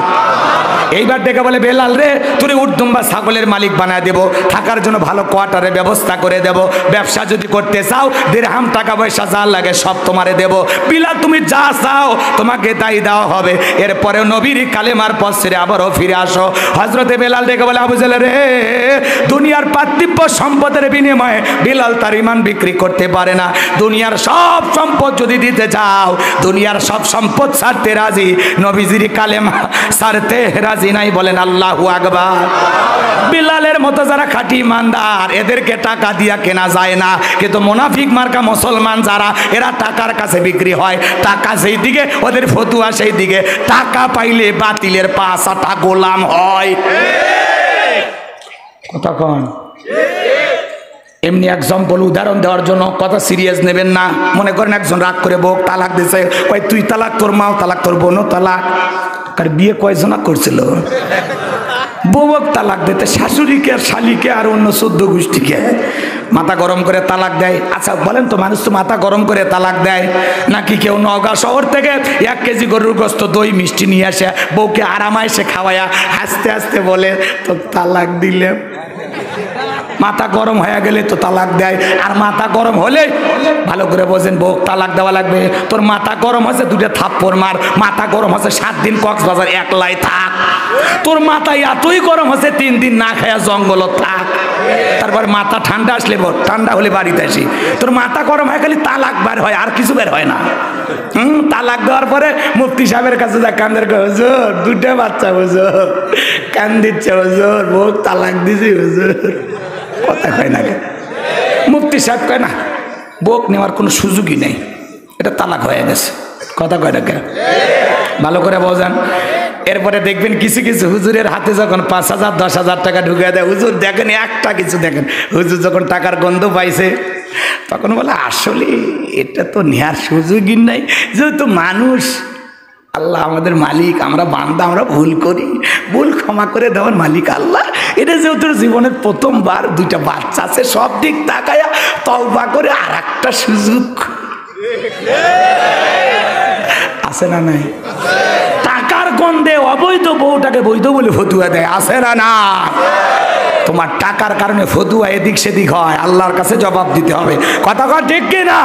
এইবার ডেকে বলে বেলাল রে, তুই উটদুম্বা ছাগলের মালিক বানায় দেব, থাকার জন্য ভালো কোয়ার্টারের ব্যবস্থা করে দেব, ব্যবসা যদি করতে চাও দিরহাম টাকা পয়সা যা লাগে সব তোমারে দেব। বিলাল তুমি যা চাও তোমাকে তাই দেওয়া হবে। এরপরেও নবীর কালেমার পথ ছেড়ে আবারও ফিরে আসো। হযরতে বেলাল ডেকে বলে আবু জেহেল রে, দুনিয়ার পার্থিব সম্পদের বিনিময়ে বিলাল তার ঈমান বিক্রি করতে পারে না। দুনিয়ার সব সম্পদ যদি দিতে চাও, দুনিয়ার সব সম্পদ ছাড়তে রাজি, নবীজির কালেমা ছাড়তে রাজি নাই, বলেন আল্লাহু আকবার। বিলালের মতো যারা খাঁটি ইমানদার এদেরকে টাকা দিয়া কেনা যায় না, কিন্তু মুনাফিক মার্কা মুসলমান যারা, এরা টাকার কাছে বিক্রি হয়। টাকা সেই দিকে ওদের ফতুয়া সেই দিকে, টাকা পাইলে বাতিলের পাঁচাটা গোলাম হয়। কথা কন? এমনি এক্সাম্পল উদাহরণ দেওয়ার জন্য, কথা সিরিয়াস নেবেন না। মনে করেন একজন রাগ করে বউ তালাক দিছে, কয় তুই তালাক, তোর মাও তালাক, তোর বোনও তালাক। কার বিয়ে কয়জনা করছিল? বউক তালাক দিতে শাশুড়িকে আর শালিকে আর অন্য 14 গোষ্ঠীকে মাথা গরম করে তালাক দেয়। আচ্ছা বলেন তো, মানুষ তো মাথা গরম করে তালাক দেয় নাকি কেউ নওগাঁ শহর থেকে 1 কেজি গরুর গোস্ত দই মিষ্টি নিয়ে আসে বউকে আরামাইসে খাওয়ায়া হাসতে হাসতে বলে তো তালাক দিলে? মাথা গরম হয়ে গেলে তো তালাক দেয়। আর মাথা গরম হলে ভালো করে বোঝেন, বউ তালাক দেওয়া লাগবে। তোর মাথা গরম হচ্ছে 2টা থাপ্পড় মার। মাথা গরম হচ্ছে 7 দিন কক্সবাজার একলাই থাক। তোর মাথা এতই গরম হচ্ছে 3 দিন না খায়া জঙ্গল থাক। তারপর মাথা ঠান্ডা আসলে ঠান্ডা হলে বাড়িতে আসি। তোর মাথা গরম হয়ে গেলে তালাক বের হয়, আর কিছু বের হয় না। তালাক দেওয়ার পরে মুফতি সাহেবের কাছে যা কান্দের হুজুর 2টা বাচ্চা হুজুর কান দিচ্ছে হুজুর, বউ তালাক দিছি হুজুর। কথা কয় না, মুফতি সাহেব কয় না বউক নেওয়ার কোনো সুযোগই নেই, এটা তালাক হয়ে গেছে। কথা কয় না, ভালো করে বোঝেন। এরপরে দেখবেন কিছু কিছু হুজুরের হাতে যখন 5,000 10,000 টাকা ঢুকে দেয়, হুজুর দেখেন একটা কিছু দেখেন, হুজুর যখন টাকার গন্ধ পাইছে তখন বলে আসলে এটা তো নেওয়ার সুযোগই নাই, যেহেতু মানুষ, আল্লাহ আমাদের মালিক, আমরা বান্দা, আমরা ভুল করি, ভুল ক্ষমা করে দেওয়ার মালিক আল্লাহ। এটা যেহেতু জীবনের প্রথমবার 2টা বাচ্চা আছে, সব দিক তাকায়া তওবা করে আর একটা সুযোগ আছে না নাই? টাকার গন্ধে অবৈধ বউটাকে বৈধ বলে ফতুয়া দেয়, আছে না না? তোমার টাকার কারণে ফতুয়া এদিক সেদিক হয়, আল্লাহর কাছে জবাব দিতে হবে। কথা কথা ঠিক কিনা?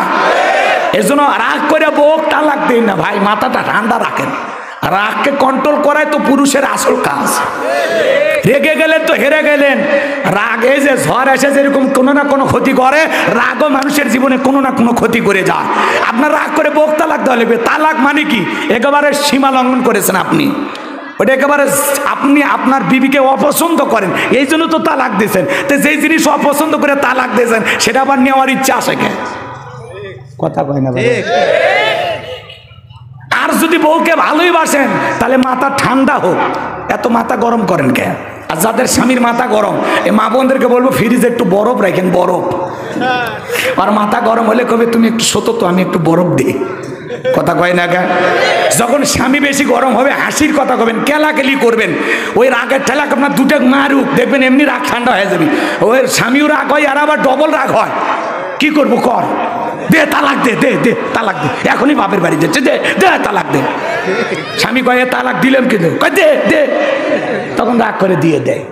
এর জন্য রাগ করে বউক তালাক দিন না ভাই, মাথাটা ঠান্ডা রাখেন। রাগকে কন্ট্রোল করাই তো পুরুষের আসল কাজ। রেগে গেলেন তো হেরে গেলেন। রাগ এই যে ঝড় এসে যেরকম কোনো না কোনো ক্ষতি করে, রাগও মানুষের জীবনে কোনো না কোনো ক্ষতি করে যায়। আপনার রাগ করে বউক তালাক দেওয়া লাগবে। তালাক মানে কি? একেবারে সীমা লঙ্ঘন করেছেন আপনি। ওটা একেবারে আপনি আপনার বিবিকে অপছন্দ করেন, এই জন্য তো তালাক দিয়েছেন। তো যেই জিনিস অপছন্দ করে তালাক দিয়েছেন সেটা আবার নেওয়ার ইচ্ছা আসে কে? কথা কয় না। আর যদি বউকে ভালোই বাসেন তাহলে মাথা ঠান্ডা হোক, এত মাথা গরম করেন কে? আর যাদের স্বামীর মাথা গরম, এই মা বোনদেরকে বলবো ফ্রিজে একটু বরফ রাখেন, বরফ। আর মাথা গরম হলে কবে তুমি একটু সতো তো আমি একটু বরফ দিই। কথা কয় না কে? যখন স্বামী বেশি গরম হবে হাসির কথা কবেন, কেলাকেলি করবেন। ওই রাগের ঠেলাক আপনার 2টা মারুক, দেখবেন এমনি রাগ ঠান্ডা হয়ে যাবে। ওই স্বামীও রাগ হয় আর আবার ডবল রাগ হয়। কি করবো কর, দে তালাক দে, দে দে তালাক দে, এখনই বাপের বাড়ি যাচ্ছে, দে দে তালাক দে। স্বামী কয়ে তালাক দিলেন কিন্তু, কয় দে দে, তখন রাগ করে দিয়ে দেয়।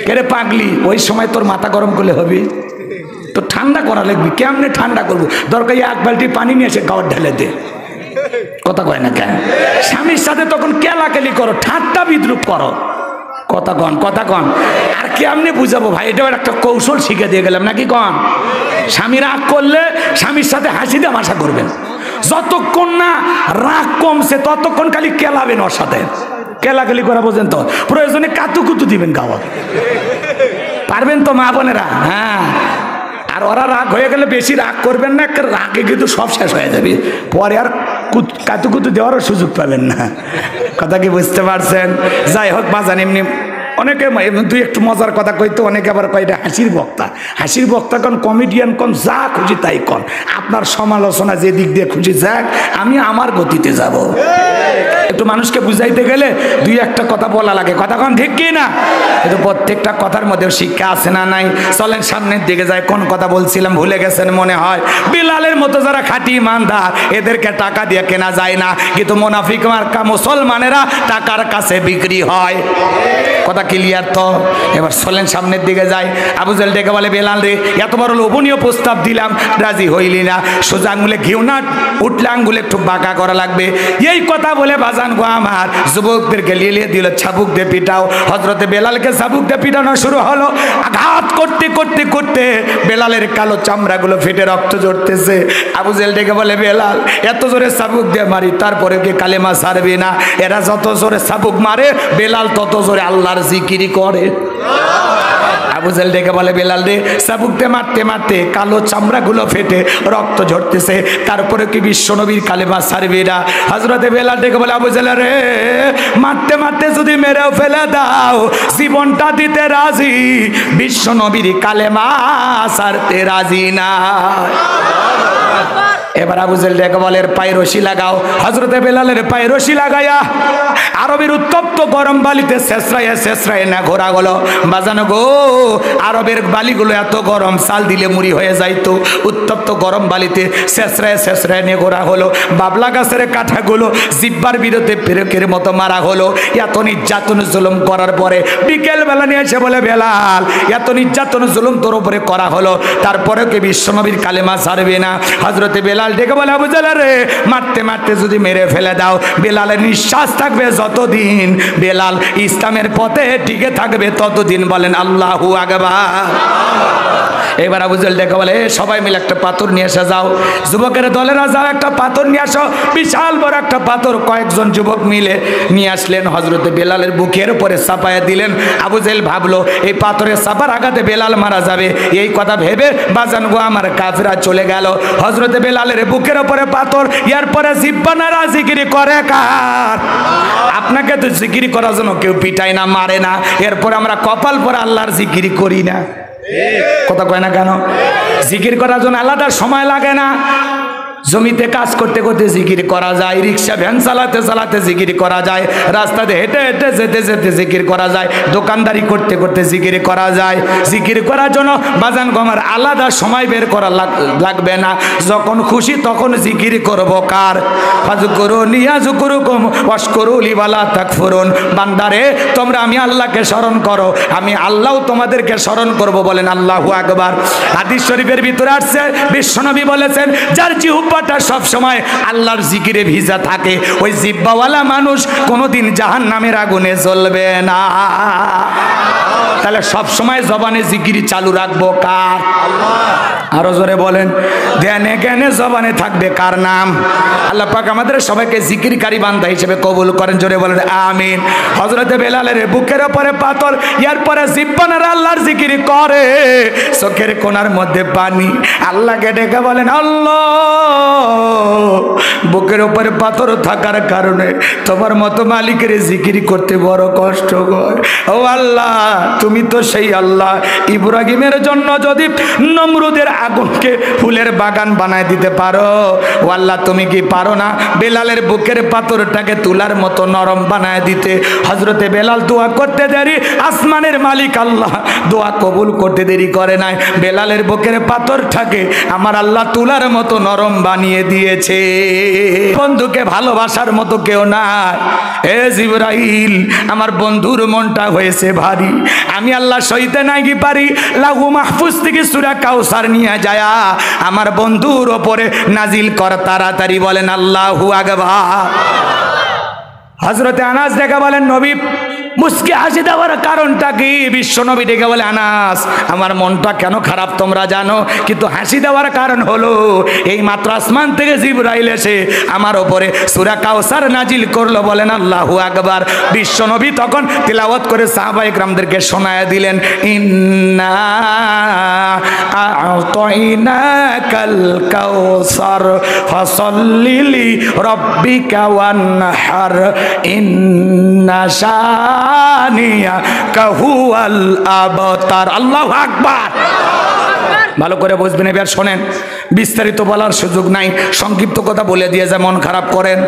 কেরে পাগলি, ওই সময় তোর মাথা গরম করলে হবে? তো ঠান্ডা করা লাগবে। কেমনে ঠান্ডা করবো? দরকার 1 বালতি পানি নিয়ে এসে গাওয়ার ঢেলে দে। কথা কয় না কেন? স্বামীর সাথে তখন কেলাকেলি করো, ঠাট্টা বিদ্রুপ করো। কথা কন, কথা কন। আর কেমনে বুঝাবো ভাই? এটা একটা কৌশল শিখে দিয়ে গেলাম নাকি কন? স্বামী রাগ করলে স্বামীর সাথে হাসি তামাশা করবেন। যতক্ষণ না রাগ কমছে ততক্ষণ খালি কেলাবেন ওর সাথে। কেলাকেলি করা বোঝেন তো? প্রয়োজনে কাতুকুতু দিবেন গাওয়া, পারবেন তো মা বোনেরা? হ্যাঁ। আর ওরা রাগ হয়ে গেলে বেশি রাগ করবেন না, রাগে কিন্তু সব শেষ হয়ে যাবে, পরে আর কাতুকুতু দেওয়ারও সুযোগ পাবেন না। কথা কি বুঝতে পারছেন? যাই হোক বাজান, এমনি অনেকে তুই একটু মজার কথা কইতো, অনেকে আবার কয় এটা হাসির বক্তা। হাসির বক্তা কোন, কমেডিয়ান কোন, যা খুশি তাই কোন, আপনার সমালোচনা যে দিক দিয়ে খুশি যাক, আমি আমার গতিতে যাব। একটু মানুষকে বুঝাইতে গেলে 2-1টা কথা বলা লাগে। কথা কোন ঠিক কি না? কিন্তু প্রত্যেকটা কথার মধ্যেও শিক্ষা আছে না নাই? চলেন সামনের দিকে যায়। কোন কথা বলছিলাম ভুলে গেছেন মনে হয়। বিলালের মতো যারা খাঁটি ইমানদার, এদেরকে টাকা দিয়ে কেনা যায় না, কিন্তু মুনাফিক মার্কা মুসলমানেরা টাকার কাছে বিক্রি হয়। কথা ক্লিয়ার তো? এবার চলেন সামনের দিকে যাই। আবু জাহেল ডেকে বলে, বেলাল রে, এত বড় লোভনীয় প্রস্তাব দিলাম, রাজি হইলি না। সোজা আঙ্গুলে ঘিউ না উঠলে আঙ্গুলে একটু বাঁকা করা লাগবে। এই কথা বলে বাজান গো আমার যুবকদেরকে লিয়ে দিল, চাবুক দিয়ে পিটাও। হযরতে বেলালকে চাবুক দিয়ে পিটানো শুরু হলো। আঘাত করতে করতে করতে বেলালের কালো চামড়াগুলো ফেটে রক্ত ঝরতেছে। আবু জাহেল ডেকে বলে, বেলাল এত জোরে চাবুক দিয়ে মারি তারপরে কি কালেমা ছাড়বি না? এরা যত জোরে চাবুক মারে বেলাল তত জোরে আল্লাহর জিকির করে। আবু জাহেল ডেকে বলে, বেলাল রে, চাবুকতে মারতে মারতে কালো চামড়াগুলো ফেটে রক্ত ঝরতেছে, তারপরে কি বিশ্ব নবীর কালেমা ছাড়বি না? হযরতে বেলাল ডেকে বলে, আবু জাহেল রে, মারতে মারতে যদি মেরেও ফেলে দাও জীবনটা দিতে রাজি, বিশ্ব নবীর কালেমা ছাড়তে রাজি না। এবার আবু জেহেল ডেকে বলে পায়ে রশি লাগাও। হযরতে বেলালের পায়ে রশি লাগাইয়া আরবের উত্তপ্ত গরম বালিতে শেষরায় না ঘোরা গেল। বাজানো গো, আরবের বালিগুলো এত গরম, চাল দিলে মুড়ি হয়ে যাইতো। উত্তপ্ত গরম বালিতে শেষরায় নিয়ে ঘোরা হলো। বাবলা গাছের কাঠাগুলো জিব্বার বিরুদ্ধে পেরেকের মতো মারা হলো। এত নির্যাতন জুলুম করার পরে বিকেল বেলা নিয়ে এসে বলে, বেলাল এত নির্যাতন জুলুম তোর উপরে করা হলো, তারপরে কি বিশ্বনবীর কালেমা ছাড়বে না? হযরতে বেলাল ডেকে বলে, আবু জেহেল রে, মারতে মারতে যদি মেরে ফেলে দাও, বেলালের নিঃশ্বাস থাকবে যতদিন, বেলাল ইসলামের পথে টিকে থাকবে ততদিন। বলেন আল্লাহু আকবার। এবার আবু জেহেল ডেকে বলে, সবাই মিলে একটা পাথর নিয়ে এসে যাও। যুবকের দলেরা যাও, একটা পাথর নিয়ে আসো। বিশাল বড় একটা পাথর কয়েকজন যুবক মিলে নিয়ে আসলেন। হযরতে বেলালের বুকের উপরে চাপায়া দিলেন। আবু জেহেল ভাবলো এই পাথরের চাপার আঘাতে বেলাল মারা যাবে। এই কথা ভেবে বাজান গো আমার কাফেররা চলে গেল। হযরতে বেলালের বুকের উপরে পাথর, এরপরে জিব্বানারা জিকির করে কার? আপনাকে তো জিকির করার জন্য কেউ পিটায় না, মারে না, এরপরে আমরা কপাল পরে আল্লাহর জিকির করি না। কথা কয় না কেন? জিকির করার জন্য আলাদা সময় লাগে না। জমিতে কাজ করতে করতে জিকির করা যায়, রিক্সা ভ্যান চালাতে চালাতে জিকির করা যায়, রাস্তাতে হেঁটে হেঁটে যেতে যেতে জিকির করা যায়, দোকানদারি করতে করতে জিকির করা যায়। জিকির করার জন্য বাজান গমার আলাদা সময় বের করা লাগবে না। যখন খুশি তখন জিকির করবো কার? ফাযকুরুনি আযকুরুকুম ওয়াশকুরুলি ওয়ালা তাকফুরুন। বান্দারে তোমরা আমি আল্লাহকে স্মরণ করো, আমি আল্লাহ তোমাদেরকে স্মরণ করব। বলেন আল্লাহু আকবার। হাদিস শরীফের ভিতরে আসছে, বিশ্বনবী বলেছেন, যার জিহ্বাটা সব সময় আল্লাহর জিকিরে ভিজা থাকে, ওই জিহ্বাওয়ালা মানুষ কোনোদিন জাহান্নামের আগুনে জ্বলবে না। তাহলে সব সময় জবানে জিকির চালু রাখবো কার? আরো জোরে বলেন। ধ্যানে জ্ঞানে জবানে থাকবে কার নাম? আল্লাহ পাক আমাদের সবাইকে জিকিরকারী বান্দা হিসেবে কবুল করেন। জোরে বলেন আমিন। হযরতে বেলালের বুকের উপরে পাথর, এরপরে জিব্বানারা আল্লাহর জিকির করে, চোখের কোণার মধ্যে পানি। আল্লাহকে ডেকে বলেন, আল্লাহ বুকের উপরে পাথর থাকার কারণে তোমার মতো মালিকের জিকির করতে বড় কষ্টকর। ও আল্লাহ, তুমি তো সেই আল্লাহ, ইব্রাহিমের জন্য যদি নমরুদের আগুনকে ফুলের বাগান বানায় দিতে পারো, ও আল্লাহ তুমি কি পারো না বেলালের বুকের পাথরটাকে তুলার মতো নরম বানায় দিতে? হযরতে বেলাল দোয়া করতে দেরি, আসমানের মালিক আল্লাহ দোয়া কবুল করতে দেরি করে নাই। বেলালের বুকের পাথরটাকে আমার আল্লাহ তুলার মতো নরম বানিয়ে দিয়েছে। বন্ধুকে ভালোবাসার মতো কেউ নাই। এ জিবরাইল, আমার বন্ধুর মনটা হয়েছে ভারী, আমি আল্লাহ সইতে নাকি পারি। লাহু মাহফুজ থেকে সূরা কাউসার নিয়ে যায় আমার বন্ধুর ওপরে নাজিল কর তাড়াতাড়ি। বলেন আল্লাহু আকবার। হযরতে আনাস ডেকে বলেন, নবী মুস্কি হাসি দেওয়ার কারণটা কি? বিশ্ব নবী ডেকে বলে, আনাস আমার মনটা কেন খারাপ তোমরা জানো, কিন্তু হাসি দেওয়ার কারণ হলো এই মাত্র আসমান থেকে জিবরাইল এসে আমার ওপরে সূরা কাউসার নাজিল করলো। বলেন আল্লাহু আকবার। বিশ্ব নবী তখন তিলাওয়াত করে সাহাবায়ে কেরামদেরকে শোনায়া দিলেন, ইন্না আ'তাইনাকাল কাউসার ফাসাল্লি লিরাব্বিকা ওয়ানহার ইন্না কাহুয়াল আবতার। আল্লাহু আকবার। ভালো করে বুঝবেন, এবার শোনেন, বিস্তারিত বলার সুযোগ নাই, সংক্ষিপ্ত কথা বলে দিয়ে যেমন খারাপ করেন।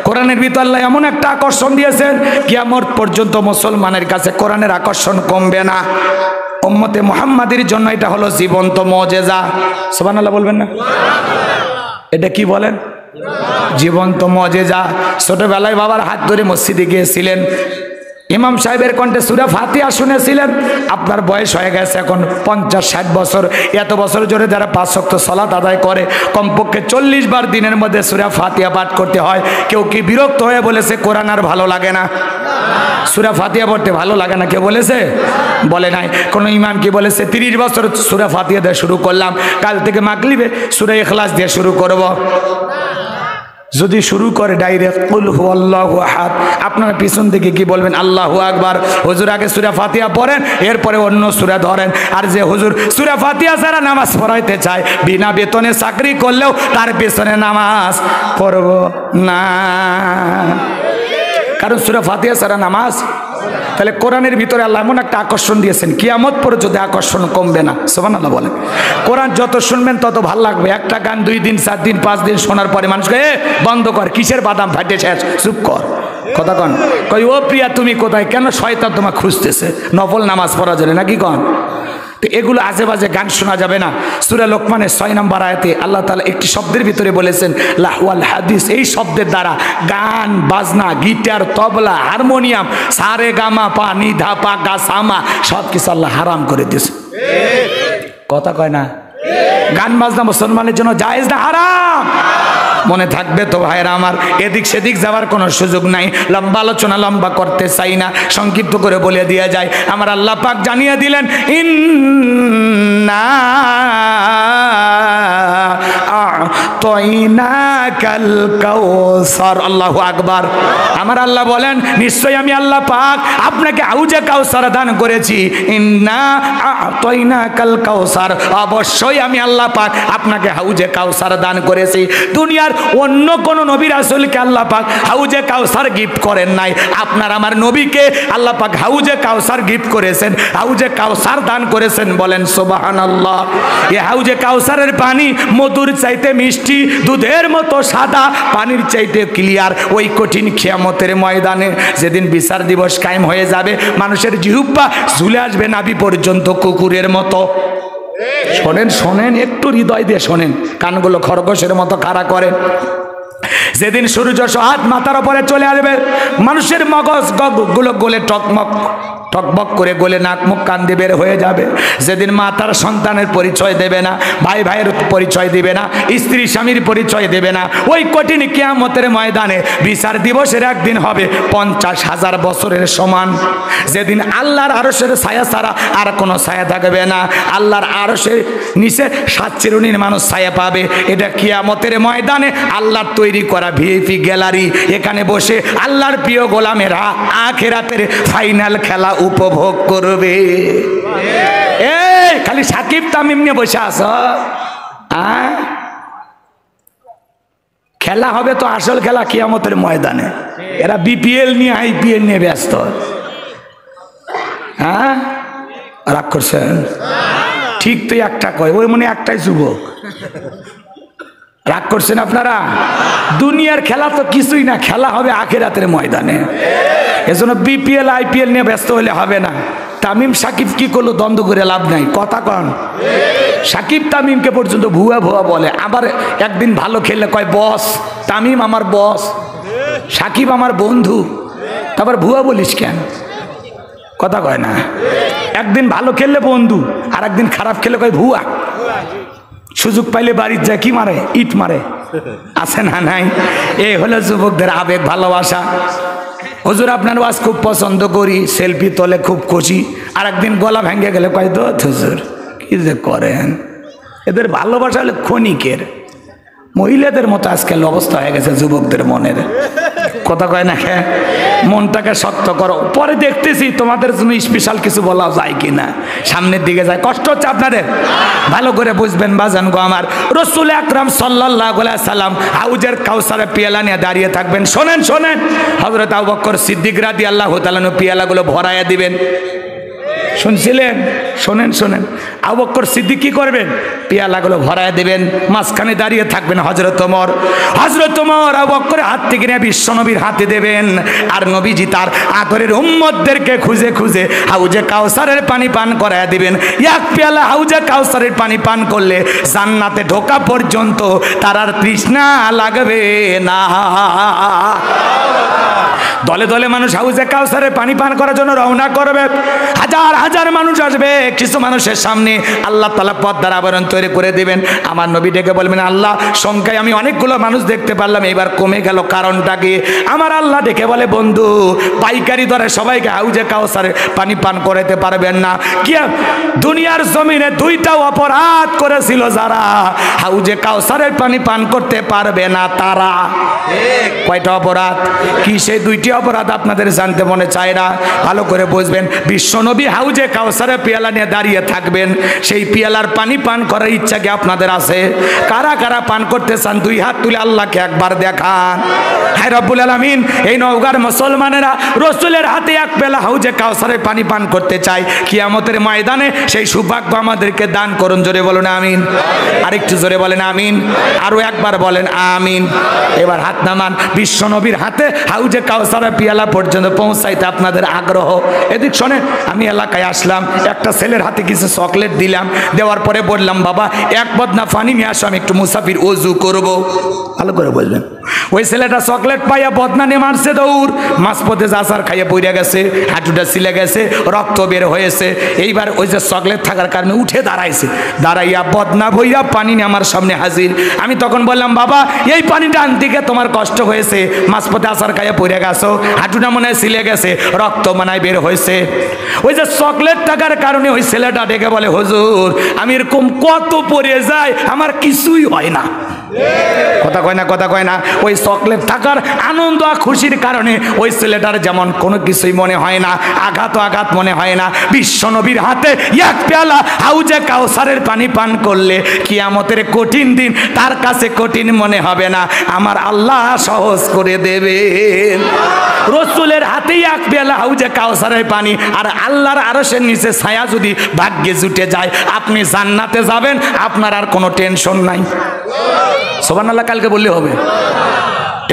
কোরআনের ভিতর আল্লাহ এমন একটা আকর্ষণ দিয়েছেন, কিয়ামত পর্যন্ত মুসলমানের কাছে কোরআনের আকর্ষণ কমবে না। উম্মতে মুহাম্মাদের জন্য এটা হলো জীবন্ত মুজিজা। সুবহানাল্লাহ বলবেন না? এটা কি বলেন? জীবন্ত মুজিজা। ছোটবেলায় বাবার হাত ধরে মসজিদে গিয়েছিলেন, ইমাম সাহেবের কণ্ঠে সূরা ফাতিহা শুনেছিলেন। আপনার বয়স হয়ে গেছে এখন 50-60 বছর। এত বছর জোরে যারা 5 ওয়াক্ত সালাত আদায় করে, কমপক্ষে 40 বার দিনের মধ্যে সূরা ফাতিহা পাঠ করতে হয়। কেউ কি বিরক্ত হয়ে বলেছে কোরআন আর ভালো লাগে না? সূরা ফাতিহা পড়তে ভালো লাগে না কেউ বলেছে? বলে নাই। কোন ইমাম কি বলেছে 30 বছর সূরা ফাতিহা দিয়ে শুরু করলাম, কাল থেকে মাগরিবে সূরা ইখলাস দিয়ে শুরু করব? যদি শুরু করে ডাইরেক্ট কুল হুয়াল্লাহু আহাদ, আপনারা পিছন থেকে কি বলবেন? আল্লাহু আকবার। হুজুর আগে সূরা ফাতিহা পড়েন, এরপরে অন্য সূরা ধরেন। আর যে হুজুর সূরা ফাতিহা ছাড়া নামাজ পড়াইতে চায়, বিনা বেতনে চাকরি করলেও তার পেছনে নামাজ পড়ব না, কারণ সূরা ফাতিহা ছাড়া নামাজ তাহলে কোরআনের ভিতরে আল্লাহ এমন একটা আকর্ষণ দিয়েছেন, কিয়ামত পর্যন্ত আকর্ষণ কমবে না। সুবহানাল্লাহ বলেন। কোরআন যত শুনবেন তত ভালো লাগবে। একটা গান 2 দিন 4 দিন 5 দিন শোনার পরে মানুষকে বন্ধ কর, কিসের বাদাম ফাটেছে, চুপ কর, কথা কন। কই ও প্রিয়া তুমি কোথায়, কেন শয়তান তোমাকে খুঁজতেছে, নফল নামাজ পড়া জন্য নাকি কন। তো এগুলো আজে বাজে গান শোনা যাবে না। সূরা লোকমানের 6 নম্বর আয়াতে আল্লাহ তাআলা একটি শব্দের ভিতরে বলেছেন লাহওয়াল হাদিস। এই শব্দের দ্বারা গান বাজনা, গিটার, তবলা, হারমোনিয়াম, সারে গামা পা নি ধা পা গা সামা সব কিছু আল্লাহ হারাম করে দিয়েছে। কথা কয় না? গান বাজনা মুসলমানের জন্য জায়েজ না হারাম? মনে থাকবে তো ভাইরা আমার। এদিক সেদিক যাওয়ার কোনো সুযোগ নাই, লম্বা আলোচনা লম্বা করতে চাই না, সংক্ষিপ্ত করে বলে দিয়ে যায়। আমার আল্লাহ পাক জানিয়ে দিলেন ইন্না আ'তাইনাকাল কাউসার। আল্লাহু আকবার। আমার আল্লাহ বলেন নিশ্চয়ই আমি আল্লাহ পাক আপনাকে হাউজে কাউসার দান করেছি। ইন্না আ'তাইনাকাল কাউসার, অবশ্যই আমি আল্লাহ পাক আপনাকে হাউজে কাউসার দান করেছি। দুনিয়ার অন্য কোন নবী রাসূলকে আল্লাহ পাক হাউজে কাউসার গিফট করেন নাই, আপনার আমার নবীকে আল্লাহ পাক হাউজে কাউসার গিফট করেছেন, হাউজে কাউসার দান করেছেন। বলেন সুবহানাল্লাহ। এই হাউজে কাউসারের পানি মধুর চাইতে মিষ্টি, দুধের মতো সাদা, পানির চাইতে ক্লিয়ার। ওই কঠিন কিয়ামতের ময়দানে যেদিন বিচার দিবস কায়েম হয়ে যাবে, মানুষের জিহ্বা ঝুলে আসবে নাভি পর্যন্ত কুকুরের মতো। শোনেন শোনেন, একটু হৃদয় দিয়ে শোনেন, কানগুলো খরগোশের মতো খাড়া করেন। যেদিন সূর্য হাত মাথার উপরে চলে আসবে, মানুষের মগজ গুলো গলে টকবক করে গলে নাক মুখ কান দিয়ে বের হয়ে যাবে। যেদিন মা তার সন্তানের পরিচয় দেবে না, ভাই ভাইয়ের পরিচয় দিবে না, স্ত্রী স্বামীর পরিচয় দেবে না, ওই কঠিন কিয়ামতের ময়দানে বিচার দিবসের একদিন হবে 50,000 বছরের সমান। যেদিন আল্লাহর আরশের ছায়া ছাড়া আর কোনো ছায়া থাকবে না, আল্লাহর আরশের নিচে 7 শ্রেণীর মানুষ ছায়া পাবে। এটা কিয়ামতের ময়দানে আল্লাহর তৈরি করা ভিআইপি গ্যালারি। এখানে বসে আল্লাহর প্রিয় গোলামেরা আখিরাতের ফাইনাল খেলা উপভোগ করবে। এই খালি সাকিব তামিম নিয়ে বসে আছ, খেলা হবে তো আসল খেলা কিয়ামতের ময়দানে। এরা বিপিএল নিয়ে আইপিএল নিয়ে ব্যস্ত। হ্যাঁ, রাগ করছেন? ঠিক তো একটা কয়, ওই মনে একটাই যুবক। রাগ করছেন আপনারা? দুনিয়ার খেলা তো কিছুই না, খেলা হবে আখিরাতের ময়দানে। এজন্য বিপিএল আইপিএল নিয়ে ব্যস্ত হলে হবে না। তামিম সাকিব কি করলো দ্বন্দ্ব করে লাভ নাই, কথা কন। সাকিব তামিমকে পর্যন্ত ভুয়া ভুয়া বলে, আবার একদিন ভালো খেললে কয় বস, তামিম আমার বস, সাকিব আমার বন্ধু, তারপর ভুয়া বলিস কেন? কথা কয় না। একদিন ভালো খেললে বন্ধু, আর একদিন খারাপ খেলে কয় ভুয়া। সুযোগ পাইলে বাড়ির যায় কি মারে, ইট মারে, আছে না নাই? এই হলো যুবকদের আবেগ ভালোবাসা। হুজুর আপনার ওয়াজ খুব পছন্দ করি, সেলফি তোলে খুব খুশি, আর একদিন গলা ভেঙে গেলে কয় তো হুজুর কি যে করেন। এদের ভালোবাসা হলে ক্ষণিকের। মহিলাদের মতো আজকাল অবস্থা হয়ে গেছে যুবকদের মনের, কথা কয় না। খেয়ে মনটাকে শক্ত করো, পরে দেখতেছি তোমাদের জন্য স্পেশাল কিছু বলা যায় কিনা, সামনের দিকে যায়। কষ্ট হচ্ছে আপনাদের, ভালো করে বুঝবেন বাজান গো আমার। রাসূল আকরাম সাল্লাল্লাহু আলাইহি সাল্লাম হাউজের কাউসারে পিয়ালা নিয়ে দাঁড়িয়ে থাকবেন। শোনেন শোনেন, হযরত আবু বকর সিদ্দিক রাদিয়াল্লাহু তাআলা পিয়ালাগুলো ভরাইয়া দিবেন। শুনছিলেন? শোনেন শোনেন, আবু বকর সিদ্দিক কি করবেন? পিয়ালাগুলো ভরায় দেবেন, মাঝখানে দাঁড়িয়ে থাকবেন হযরত ওমর। হযরত ওমর আবু বকরের হাত থেকে নিয়ে বিশ্বনবীর হাতে দেবেন, আর নবীজি তার আদরের উম্মতদেরকে খুঁজে খুঁজে হাউজে কাউসারের পানি পান করায় দিবেন। এক পেয়ালা হাউজে কাউসারের পানি পান করলে জান্নাতে ঢোকা পর্যন্ত তার আর তৃষ্ণা লাগবে না। দলে দলে মানুষ হাউজে কাউসারের পানি পান করার জন্য রওনা করবে, হাজার হাজার মানুষ আসবে। কিছু মানুষের সামনে আল্লাহ তাআলা পর্দার আবরণ তৈরি করে দিবেন। আমার নবী ডেকে বলবেন, আল্লাহ সংখ্যায় আমি অনেকগুলো মানুষ দেখতে পারলাম, এবার কমে গেল, কারণটা কি? আমার আল্লাহ ডেকে বলে, বন্ধু পাইকারি দরে সবাইকে হাউজে কাউসারের পানি পান করাতে পারবেন না। কি দুনিয়ার জমিনে 2টা অপরাধ করেছিল যারা, হাউজে কাউসারের পানি পান করতে পারবে না তারা। কয়টা অপরাধ? কি সেই 2টি দুইটি অপরাধ আপনাদের জানতে মনে চায় না, ভালো করে বুঝবেন। বিশ্বনবী হাউজে কাউসারে পেয়ালা নিয়ে দাঁড়িয়ে থাকবেন, সেই পেয়ালার পানি পান করার ইচ্ছা কি আপনাদের আছে? কারা কারা পান করতে চান দুই হাত তুলে আল্লাহকে একবার দেখান। হায় রব্বুল আলামিন, এই নওগাঁর মুসলমানেরা রসুলের হাতে এক পেয়ালা হাউজে কাউসারে পানি পান করতে চায়। কিয়ামতের ময়দানে সেই সৌভাগ্য আমাদেরকে দান করুন। জোরে বলুন আমিন। আরেকটু জোরে বলেন আমিন। আরো একবার বলেন আমিন। এবার হাত নামান। বিশ্বনবীর হাতে হাউজে কাউসারের পেয়ালা পর্যন্ত পৌঁছাইতে আপনাদের আগ্রহ। এদিক শোনেন, আমি এলাকায় আসলাম, একটা ছেলের হাতে কিছু চকলেট দিলাম, দেওয়ার পরে বললাম বাবা এক বদনা পানি নিয়ে আসো, আমি একটু মুসাফির ওযু করব। ভালো করে বলবেন। ওই ছেলেটা চকলেট পাইয়া বদনা নিয়ে মারছে দৌড়, মাঝপথে জাসার খাইয়ে পড়ে গেছে, হাঁটুটা ছিলে গেছে, রক্ত বের হয়েছে। এইবার ওই যে চকলেট থাকার কারণে উঠে দাঁড়াইছে, দাঁড়াইয়া বদনা ভইয়া পানি নিয়ে আমার সামনে হাজির। আমি তখন বললাম বাবা এই পানিটা আনতে গিয়ে তোমার কষ্ট হয়েছে, মাঝপথে আসার খাইয়ে পড়ে গেছো, হাঁটুটা মনে হয় ছিলে গেছে, রক্ত মনে হয় বের হয়েছে। ওই যে চকলেট থাকার কারণে ওই ছেলেটা ডেকে বলে হুজুর আমি এরকম কত পড়ে যায়, আমার কিছুই হয় না। কথা কয় না, কথা কয় না। ওই চকলেট থাকার আনন্দ আর খুশির কারণে ওই ছেলেটার যেমন কোনো কিছুই মনে হয় না, আঘাত আঘাত মনে হয় না। বিশ্বনবীর হাতে এক পেয়ালা হাউজে কাউসারের পানি পান করলে কিয়ামতের কঠিন দিন তার কাছে কঠিন মনে হবে না, আমার আল্লাহ সহজ করে দেবেন। রসুলের হাতেই এক পেয়ালা হাউজে কাউসারের পানি, আর আল্লাহর আরশের নিচে ছায়া যদি ভাগ্যে জুটে যায় আপনি জান্নাতে যাবেন, আপনার আর কোনো টেনশন নাই। সুবহানাল্লাহ কালকে বললে হবে।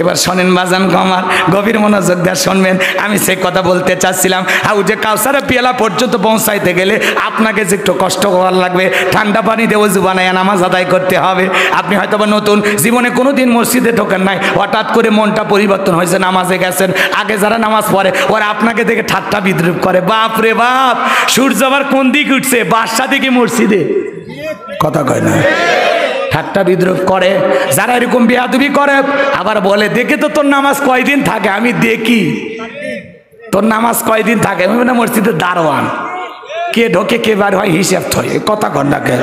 এবার শোনেন বাজান আমার, গভীর মনোযোগ দিয়ে শুনবেন। আমি সেই কথা বলতে চাচ্ছিলাম, হাউজে কাউসারের পেয়ালা পর্যন্ত পৌঁছাইতে গেলে আপনাকে যে একটু কষ্ট করার লাগবে, ঠান্ডা পানি দিয়ে ওযু বানায় নামাজ আদায় করতে হবে। আপনি হয়তো বা নতুন, জীবনে কোনো দিন মসজিদে ঢোকেন নাই, হঠাৎ করে মনটা পরিবর্তন হয়েছে, নামাজে গেছেন। আগে যারা নামাজ পড়ে ওরা আপনাকে দেখে ঠাট্টা বিদ্রুপ করে, বাপ রে বাপ সূর্য আবার কোন দিক উঠছে, বাদশা দিকে মসজিদে। কথা কয় না, ঠাট্টা বিদ্রুপ করে। যারা এরকম বেয়াদবি করে আবার বলে দেখে তো তোর নামাজ কয়দিন থাকে, আমি দেখি তোর নামাজ কয়দিন থাকে। আমি না মসজিদের দারোয়ান, কে ঢোকে কে বার হয় হিসাব থয়, কথা কন না কে।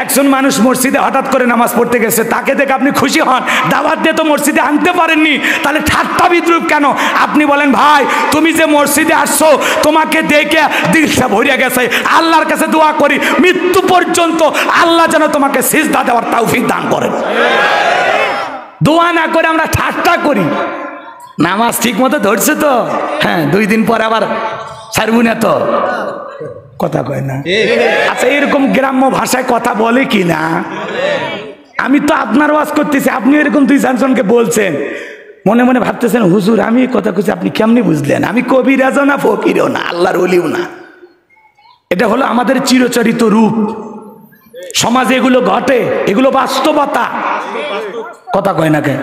একজন মানুষ মসজিদে হঠাৎ করে নামাজ পড়তে গেছে, তাকে দেখে আপনি খুশি হন, দাওয়াত দিয়ে তো মসজিদে আনতে পারেননি, তাহলে ঠাট্টা বিদ্রুপ কেন? আপনি বলেন ভাই তুমি যে মসজিদে আসছো তোমাকে দেখে দিলটা ভরে গেছে, আল্লাহর কাছে দোয়া করি মৃত্যু পর্যন্ত আল্লাহ যেন তোমাকে সিজদা দেওয়ার তৌফিক দান করেন। দোয়া না করে আমরা ঠাট্টা করি। নামাজ ঠিক মতো ধরছে তো, হ্যাঁ 2 দিন পর আবার ছাড়বো না তো, কথা কয় না। আচ্ছা এরকম গ্রাম্য ভাষায় কথা বলে কি না? আমি তো আপনার ওয়াজ করতেছি, আপনি এরকম 2-4 জনকে বলছেন, মনে মনে ভাবতেছেন হুজুর আমি এই কথা কইছি, আপনি কেমনি বুঝলেন? আমি কবিরাজও না ফকিরও না আল্লাহর ওলিও না। এটা হলো আমাদের চিরচরিত রূপ, সমাজে এগুলো ঘটে, এগুলো বাস্তবতা। কথা কয় না কে?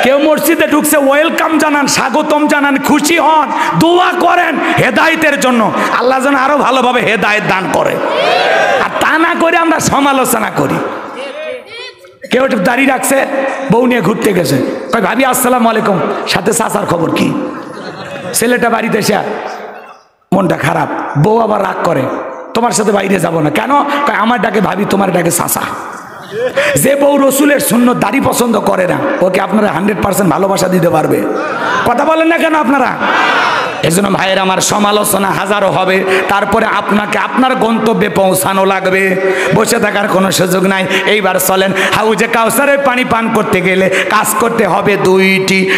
কেউ মসজিদে ঢুকছে ওয়েলকাম জানান, স্বাগতম জানান, খুশি হন, দোয়া করেন হেদায়েতের জন্য, আল্লাহ যেন আরো ভালোভাবে হেদায়েত দান করে। আর তা না করে আমরা সমালোচনা করি। কেউ দাড়ি রাখছে, বউ নিয়ে ঘুরতে গেছে, কয় ভাবি আসসালামু আলাইকুম, সাথে চাচার খবর কি? ছেলেটা বাড়িতে এসে মনটা খারাপ, বউ আবার রাগ করে, তোমার সাথে বাইরে যাব না। কেন? কয় আমার ডাকে ভাবি, তোমার ডাকে চাচা। যে বউ রসুলের সুন্নত দাড়ি পছন্দ করে না, ওকে আপনারা 100% ভালোবাসা দিতে পারবে? কথা বলেন না কেন আপনারা? এজন্য ভাইয়ের আমার সমালোচনা হাজারো হবে, তারপরে আপনাকে আপনার গন্তব্যে পৌঁছানো লাগবে, বসে থাকার কোনো সুযোগ নাই। এইবার চলেন, হাউজে কাউসারের পানি পান করতে গেলে কাজ করতে হবে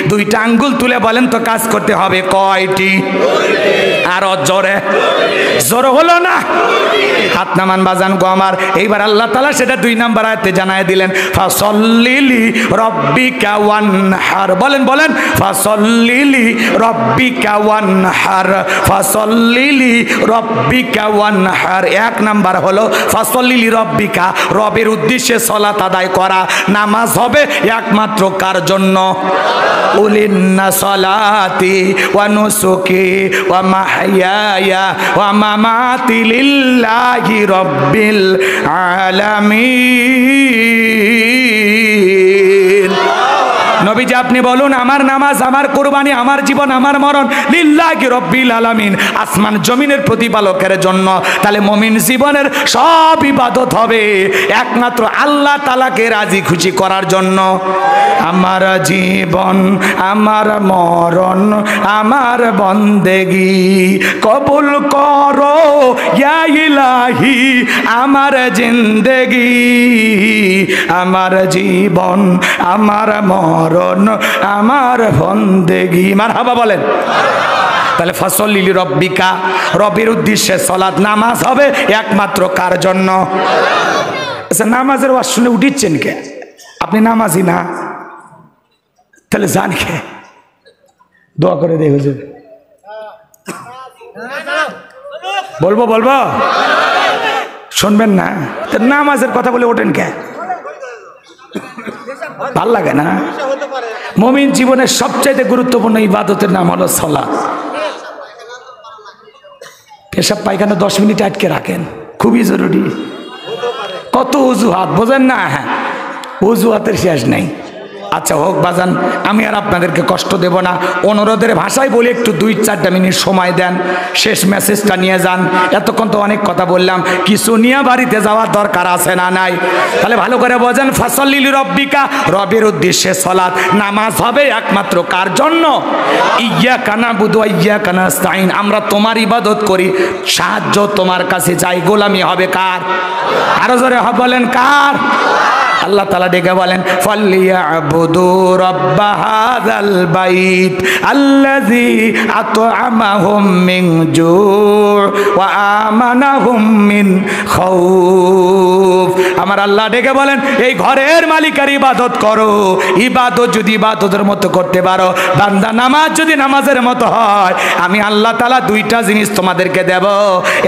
2টা আঙ্গুল তুলে বলেন তো কাজ করতে হবে কয়টি? আরো জোরে, জোর হলো না? হাত নামান বাজান গো আমার। এইবার আল্লাহ তাআলা সেটা 2 নম্বর আয়াতে জানায় দিলেন, ফাসল্লিলি রব্বিকা ওয়ানহার। বলেন বলেন, ফাসল্লিলি রব্বিকা ওয়ানহার, ফাসল্লিলি রব্বিকা ওয়ানহার। 1 নাম্বার হলো ফাসল্লিলি রব্বিকা, রবের উদ্দেশ্যে সালাত আদায় করা। নামাজ হবে একমাত্র কার জন্য? উলিন্না সালাতি ওয়া নুসুকি ওয়া মাহইয়ায়া ওয়া মামাতি লিল্লাহি রাব্বিল আলামিন। নবীজি আপনি বলুন, আমার নামাজ, আমার কুরবানি, আমার জীবন, আমার মরণ লিল্লাহি রাব্বিল আলামিন, আসমান জমিনের প্রতিপালকের জন্য। তাহলে মুমিন জীবনের সব ইবাদত হবে একমাত্র আল্লাহ তাআলাকে রাজি খুশি করার জন্য। আমার জীবন, আমার মরণ, আমার বন্দেগি কবুল করো ইয়া ইলাহি, আমার জিন্দেগি, আমার জীবন, আমার মরণ, আমার বন্দেগি। মারহাবা বলেন। তাহলে ফসল্লি লিরব্বিকা, রবের উদ্দেশ্যে সালাত, নামাজ হবে একমাত্র কার জন্য? আচ্ছা, নামাজের ওয়াজ শুনে উঠিচ্ছেন কে? আপনি নামাজি না, তাহলে জান কে? দোয়া করে দেয় হুজুর। বলবো বলবো শুনবেন না? তো নামাজের কথা বলে ওঠেন কে? ভাল লাগে না? মুমিন জীবনের সবচাইতে গুরুত্বপূর্ণ ইবাদতের নাম হলো সালাত। পেশাব পায়খানা 10 মিনিট আটকে রাখেন, খুবই জরুরি। কত অজুহাত বোঝেন না? হ্যাঁ, অজুহাতের শেষ নাই। আচ্ছা হোক বাজান, আমি আর আপনাদেরকে কষ্ট দেব না, অনুরোধের ভাষায় বলি একটু 2-4টা মিনিট সময় দেন, শেষ মেসেজটা নিয়ে যান। এতক্ষণ তো অনেক কথা বললাম, কিছু নিয়ে বাড়িতে যাওয়ার দরকার আছে না নাই? তাহলে ভালো করে বোঝেন, ফসল্লি লিরব্বিকা, রবের উদ্দেশ্যে সালাত, নামাজ হবে একমাত্র কার জন্য? ইয়্যাকা না'বুদু ওয়া ইয়্যাকা নাস্তাঈন, আমরা তোমার ইবাদত করি, সাহায্য তোমার কাছে চাই, গোলামি হবে কার? আরো জোরে বলেন, কার? আল্লাহ তাআলা ডেকে বলেন, ফালিয়াবুদু রাব্ব হাযাল বাইত আল্লাযী আত'আমাহুম মিন জু' ওয়া আমানাহুম মিন খাউফ। আমার আল্লাহ ডেকে বলেন, এই ঘরের মালিকের ইবাদত করো। ইবাদত যদি ইবাদতের মতো করতে পারো, বান্দা নামাজ যদি নামাজের মতো হয়, আমি আল্লাহ তাআলা 2টা জিনিস তোমাদেরকে দেব।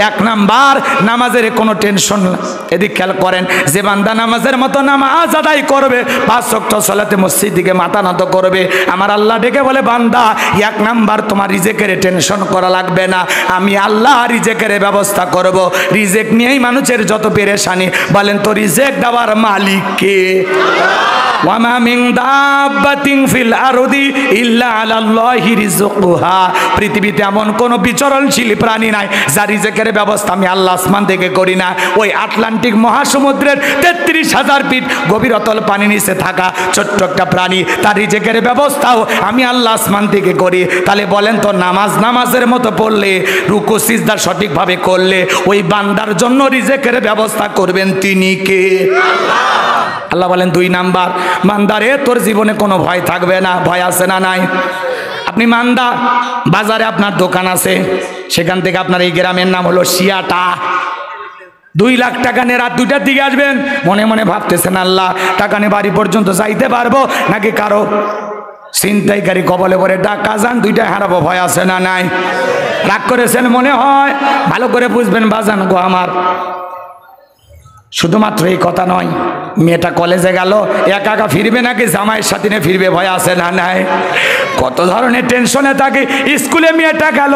1 নাম্বার, নামাজের কোনো টেনশন না। এদিক খেয়াল করেন, যে বান্দা নামাজের মতো নামাজ আদায় করবে, 5 ওয়াক্ত সালাতে মসজিদ দিকে মাথা নত করবে, আমার আল্লাহ ডেকে বলে, বান্দা 1 নাম্বার, তোমার রিজেকের টেনশন করা লাগবে না, আমি আল্লাহ রিজেকের ব্যবস্থা করব। রিজেক নিয়েই মানুষের যত পেরেশানি। বলেন তো, রিজেক দেওয়ার মালিক কে? ওয়ামা মিন দাব্বাতিন ফিল আরদি ইল্লা আলাল্লাহি রিজকুহা, পৃথিবীতে এমন কোন বিচরণশীল প্রাণী নাই যার রিজেকের ব্যবস্থা আমি আল্লাহ আসমান থেকে করি না। ওই আটলান্টিক মহাসমুদ্রের 33,000 ফিট গভীর অতল পানি নিচে থাকা ছোট্ট একটা প্রাণী, তার রিজেকের ব্যবস্থাও আমি আল্লাহ আসমান থেকে করি। তাহলে বলেন তো, নামাজের মতো পড়লে, রুকু সিজদা সঠিকভাবে করলে, ওই বান্দার জন্য রিজেকের ব্যবস্থা করবেন তিনি কে? আল্লাহ বলেন, 2 নাম্বার, বান্দারে তোর জীবনে কোনো ভয় থাকবে না। ভয় আছে না নাই? আপনি মান্দা, বাজারে আপনার দোকান আছে, সেখান থেকে আপনার এই গ্রামের নাম হলো শিয়াটা, 2 লাখ টাকা নিয়ে রাত 2টার দিকে আসবেন, মনে মনে ভাবতেছেন, আল্লাহ টাকা নিয়ে বাড়ি পর্যন্ত যাইতে পারবো নাকি কারো ছিনতাইকারী কবলে পড়ে ডাকা যান 2টা হারাবো? ভয় আছে না নাই? রাগ করেছেন মনে হয়? ভালো করে বুঝবেন বাজান গো আমার, শুধুমাত্র এই কথা নয়, মেয়েটা কলেজে গেল, একা একা ফিরবে নাকি জামাইয়ের সাথে নিয়ে ফিরবে? ভয় আছে না নাই? কত ধরনের টেনশনে থাকে। স্কুলে মেয়েটা গেল,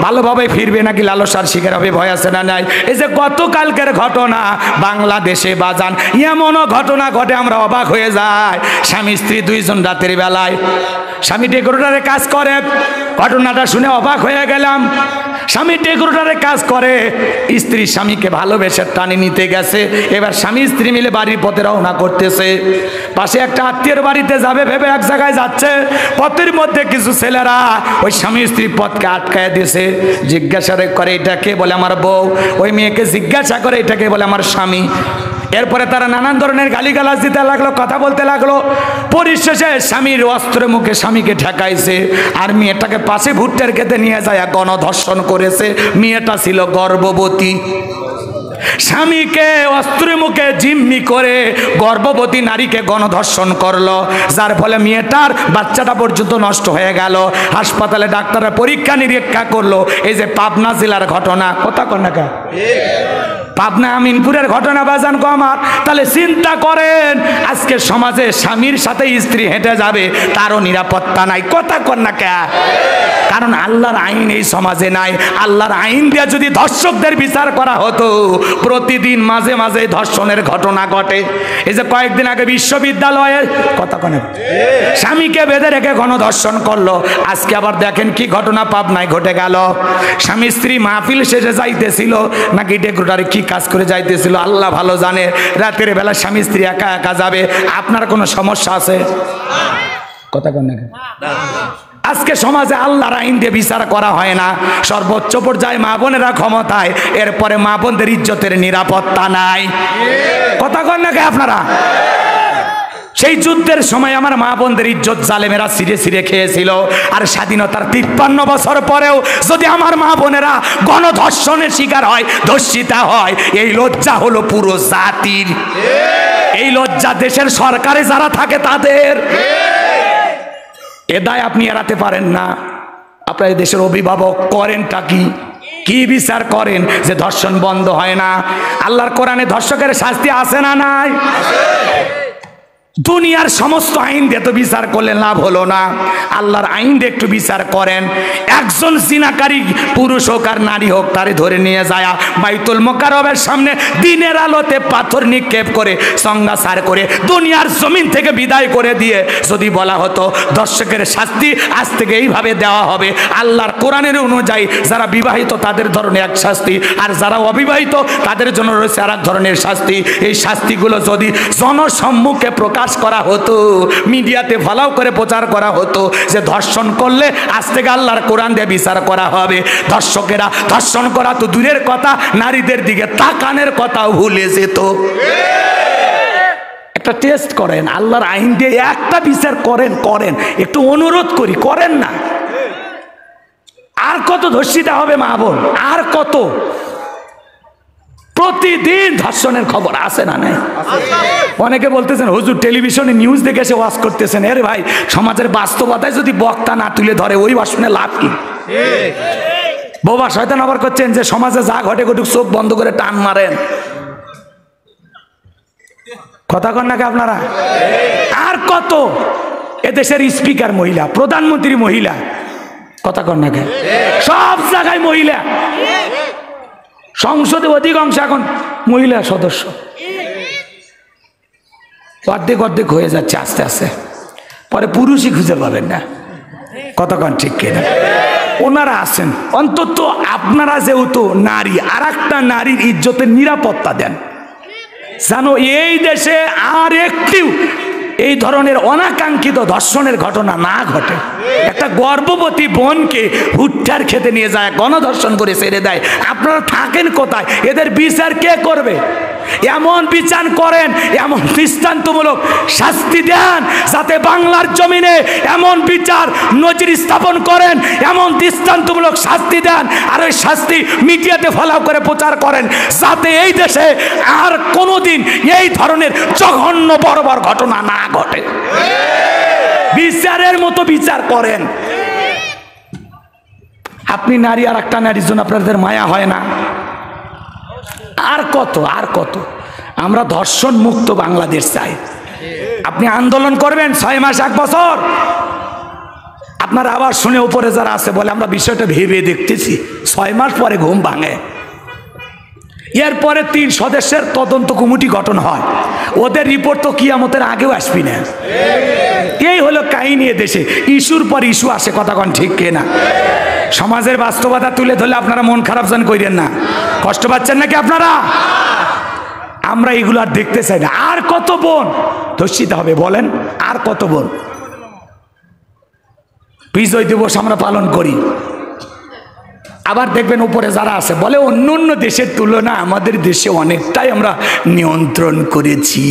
ভালোভাবে ফিরবে নাকি লালসার শিকার হবে? ভয় আছে না নাই? এই যে গতকালকের ঘটনা বাংলাদেশে বাজান, এমনও ঘটনা ঘটে আমরা অবাক হয়ে যাই। স্বামী স্ত্রী 2 জন রাতের বেলায়, স্বামী ডেকোরেটরে কাজ করে, ঘটনাটা শুনে অবাক হয়ে গেলাম। স্বামী ডেকোরেটরে কাজ করে, স্ত্রী স্বামীকে ভালোবেসে টানে নিতে গেছে, এবার স্বামী স্ত্রী মিলে বাড়ির পথে রওনা করতেছে। পাশে একটা আত্মীয়ের বাড়িতে যাবে ভেবে এক জায়গায় যাচ্ছে, পথের মধ্যে কিছু ছেলেরা ওই স্বামী স্ত্রীর পথকে আটকায় দিয়েছে। জিজ্ঞাসা করে, এটা কে? বলে আমার বউ। ওই মেয়েকে জিজ্ঞাসা করে, এটা কে? বলে আমার স্বামী। এরপরে তারা নানান ধরনের গালিগালাজ দিতে লাগলো, কথা বলতে লাগলো। পরিশেষে স্বামীর অস্ত্র মুখে স্বামীকে ঠেকাইছে, আর মেয়েটাকে পাশে ভুট্টার খেতে নিয়ে যায় গণধর্ষণ করেছে। মেয়েটা ছিল গর্ভবতী। স্বামীকে অস্ত্র মুখে জিম্মি করে গর্ভবতী নারীকে গণধর্ষণ করলো, যার ফলে মেয়েটার বাচ্চাটা পর্যন্ত নষ্ট হয়ে গেল। হাসপাতালে ডাক্তাররা পরীক্ষা নিরীক্ষা করলো। এই যে পাবনা জেলার ঘটনা, কথা কন না, পাবনা আমিনপুরের ঘটনা বাজান কো আমার। তাহলে চিন্তা করেন, আজকে সমাজে স্বামীর সাথে স্ত্রী হেঁটে যাবে, তারও নিরাপত্তা নাই। কথা কর না কে? কারণ আল্লাহর আইন এই সমাজে নাই। আল্লাহর আইন দিয়ে যদি ধর্ষকদের বিচার করা হতো, প্রতিদিন মাঝে মাঝে ধর্ষণের ঘটনা ঘটে। এই যে কয়েকদিন আগে বিশ্ববিদ্যালয়ে কথা কনে স্বামীকে বেঁধে রেখে গণধর্ষণ করলো, আজকে আবার দেখেন কি ঘটনা পাবনায় ঘটে গেল। স্বামী স্ত্রী মাহফিল শেষে যাইতেছিল, নাকি ডেকোরেটরে কি কাজ করে যাইতেছিল আল্লাহ ভালো জানে। রাতের বেলা স্বামী স্ত্রী একা একা যাবে, আপনার কোনো সমস্যা আছে? কথা কন না। আজকে সমাজে আল্লাহর আইন দিয়ে বিচার করা হয় না। সর্বোচ্চ পর্যায়ে মা বোনেরা ক্ষমতায়, এরপরে মা বোনদের ইজ্জতের নিরাপত্তা নাই। কথা কন না কে আপনারা? সেই যুদ্ধের সময় আমার মা বোনদের ইজ্জত জালেমেরা ছিঁড়ে ছিঁড়ে খেয়েছিল। আর স্বাধীনতার 53 বছর পরেও যদি আমার মা বোনেরা গণধর্ষণের শিকার হয়, ধর্ষিতা হয়, এই লজ্জা হলো পুরো জাতির। এই লজ্জা দেশের সরকারে যারা থাকে তাদের। এ দায় আপনি এড়াতে পারেন না। আপনার দেশের অভিভাবক করেনটা কি? কি বিচার করেন যে ধর্ষণ বন্ধ হয় না? আল্লাহর কোরআনে ধর্ষকের শাস্তি আছে না নাই? দুনিয়ার সমস্ত আইন দিয়ে তো বিচার করলে লাভ হলো না। আল্লাহর আইন দিয়ে একটু বিচার করেন। একজন জিনাকারী পুরুষ হোক আর নারী হোক, তারে ধরে নিয়ে যায় বাইতুল মোকাররমের সামনে দিনের আলোতে পাথর নিক্ষেপ করে সংজ্ঞাসার করে দুনিয়ার জমিন থেকে বিদায় করে দিয়ে যদি বলা হতো ধর্ষকের শাস্তি আজ থেকে এইভাবে দেওয়া হবে, আল্লাহর কোরআনের অনুযায়ী যারা বিবাহিত তাদের ধরনের এক শাস্তি, আর যারা অবিবাহিত তাদের জন্য রয়েছে আর এক ধরনের শাস্তি। এই শাস্তিগুলো যদি জনসম্মুখে প্রকাশ করা হতো, মিডিয়াতে ফলাও করে প্রচার করা হতো যে ধর্ষণ করলে আজ থেকে আল্লাহর কোরআন দিয়ে বিচার করা হবে, ধর্ষকেরা ধর্ষণ করা তো দূরের কথা, নারীদের দিকে তাকানের কথাও ভুলে যেত। একটা টেস্ট করেন, আল্লাহর আইন দিয়ে একটা বিচার করেন। করেন, একটু অনুরোধ করি, করেন না। আর কত ধর্ষিতা হবে মা বোন? আর কত? প্রতিদিন ধর্ষণের খবর আছে না নাই? অনেকে বলতেছেন হুজুর টেলিভিশনে নিউজ দেখে এসে ওয়াজ করতেছেন। এর ভাই, সমাজের বাস্তবতায় যদি বক্তা না তুলে ধরে ওই ওয়াজ শুনে লাভ কি? বোবা শয়তান আবার করছেন যে সমাজে যা ঘটে ঘটুক চোখ বন্ধ করে টান মারেন। কথা কন নাকি আপনারা? আর কত? এদেশের স্পিকার মহিলা, প্রধানমন্ত্রী মহিলা। কথা কন নাকি? সব জায়গায় মহিলা। সংসদে অধিকাংশ এখন মহিলা সদস্য। অর্ধেক অর্ধেক হয়ে যাচ্ছে আস্তে আস্তে, পরে পুরুষই খুঁজে পাবেন না। কতক্ষণ ঠিক কিনা? ওনারা আছেন। অন্তত আপনারা যেহেতু নারী, আর একটা নারীর ইজ্জতের নিরাপত্তা দেন, জানো এই দেশে আর একটিও এই ধরনের অনাকাঙ্ক্ষিত ধর্ষণের ঘটনা না ঘটে। একটা গর্ভবতী বোনকে ভুট্টার খেতে নিয়ে যায়, গণধর্ষণ করে ছেড়ে দেয়। আপনারা থাকেন কোথায়? এদের বিচার কে করবে? এমন বিচার করেন, এমন দৃষ্টান্তমূলক শাস্তি দেন যাতে বাংলার জমিনে এমন বিচার নজির স্থাপন করেন, এমন দৃষ্টান্তমূলক শাস্তি দেন, আর ওই শাস্তি মিডিয়াতে ফলাও করে প্রচার করেন যাতে এই দেশে আর কোনোদিন এই ধরনের জঘন্য বর্বর ঘটনা না ঘটে। বিচারের মতো বিচার করেন। আপনি নারী, আর একটা নারীর জন্য আপনাদের মায়া হয় না? আর কত? আর কত? আমরা ধর্ষণ মুক্ত বাংলাদেশ চাই। আপনি আন্দোলন করবেন 6 মাস 1 বছর, আপনারা আবার শুনে উপরে যারা আছে বলে আমরা বিষয়টা ভেবে দেখতেছি, 6 মাস পরে ঘুম ভাঙে। এরপরে 3 সদস্যের তদন্ত কমিটি গঠন হয়, ওদের রিপোর্ট তো কিয়ামতের আগেও আসবি না। এই হলো কাহিনী দেশে, ইস্যুর পর ইস্যু আসে। কথা কন ঠিক কিনা? সমাজের বাস্তবতা তুলে ধরলে আপনারা মন খারাপ যেন করেন না। কষ্ট পাচ্ছেন নাকি আপনারা? আমরা এগুলো আর দেখতে চাই না। আর কত বোন ধর্ষিত হবে বলেন? আর কত বোন? বিজয় দিবস আমরা পালন করি, আবার দেখবেন উপরে যারা আছে বলে অন্য অন্য দেশের তুলনা আমাদের দেশে অনেকটাই আমরা নিয়ন্ত্রণ করেছি।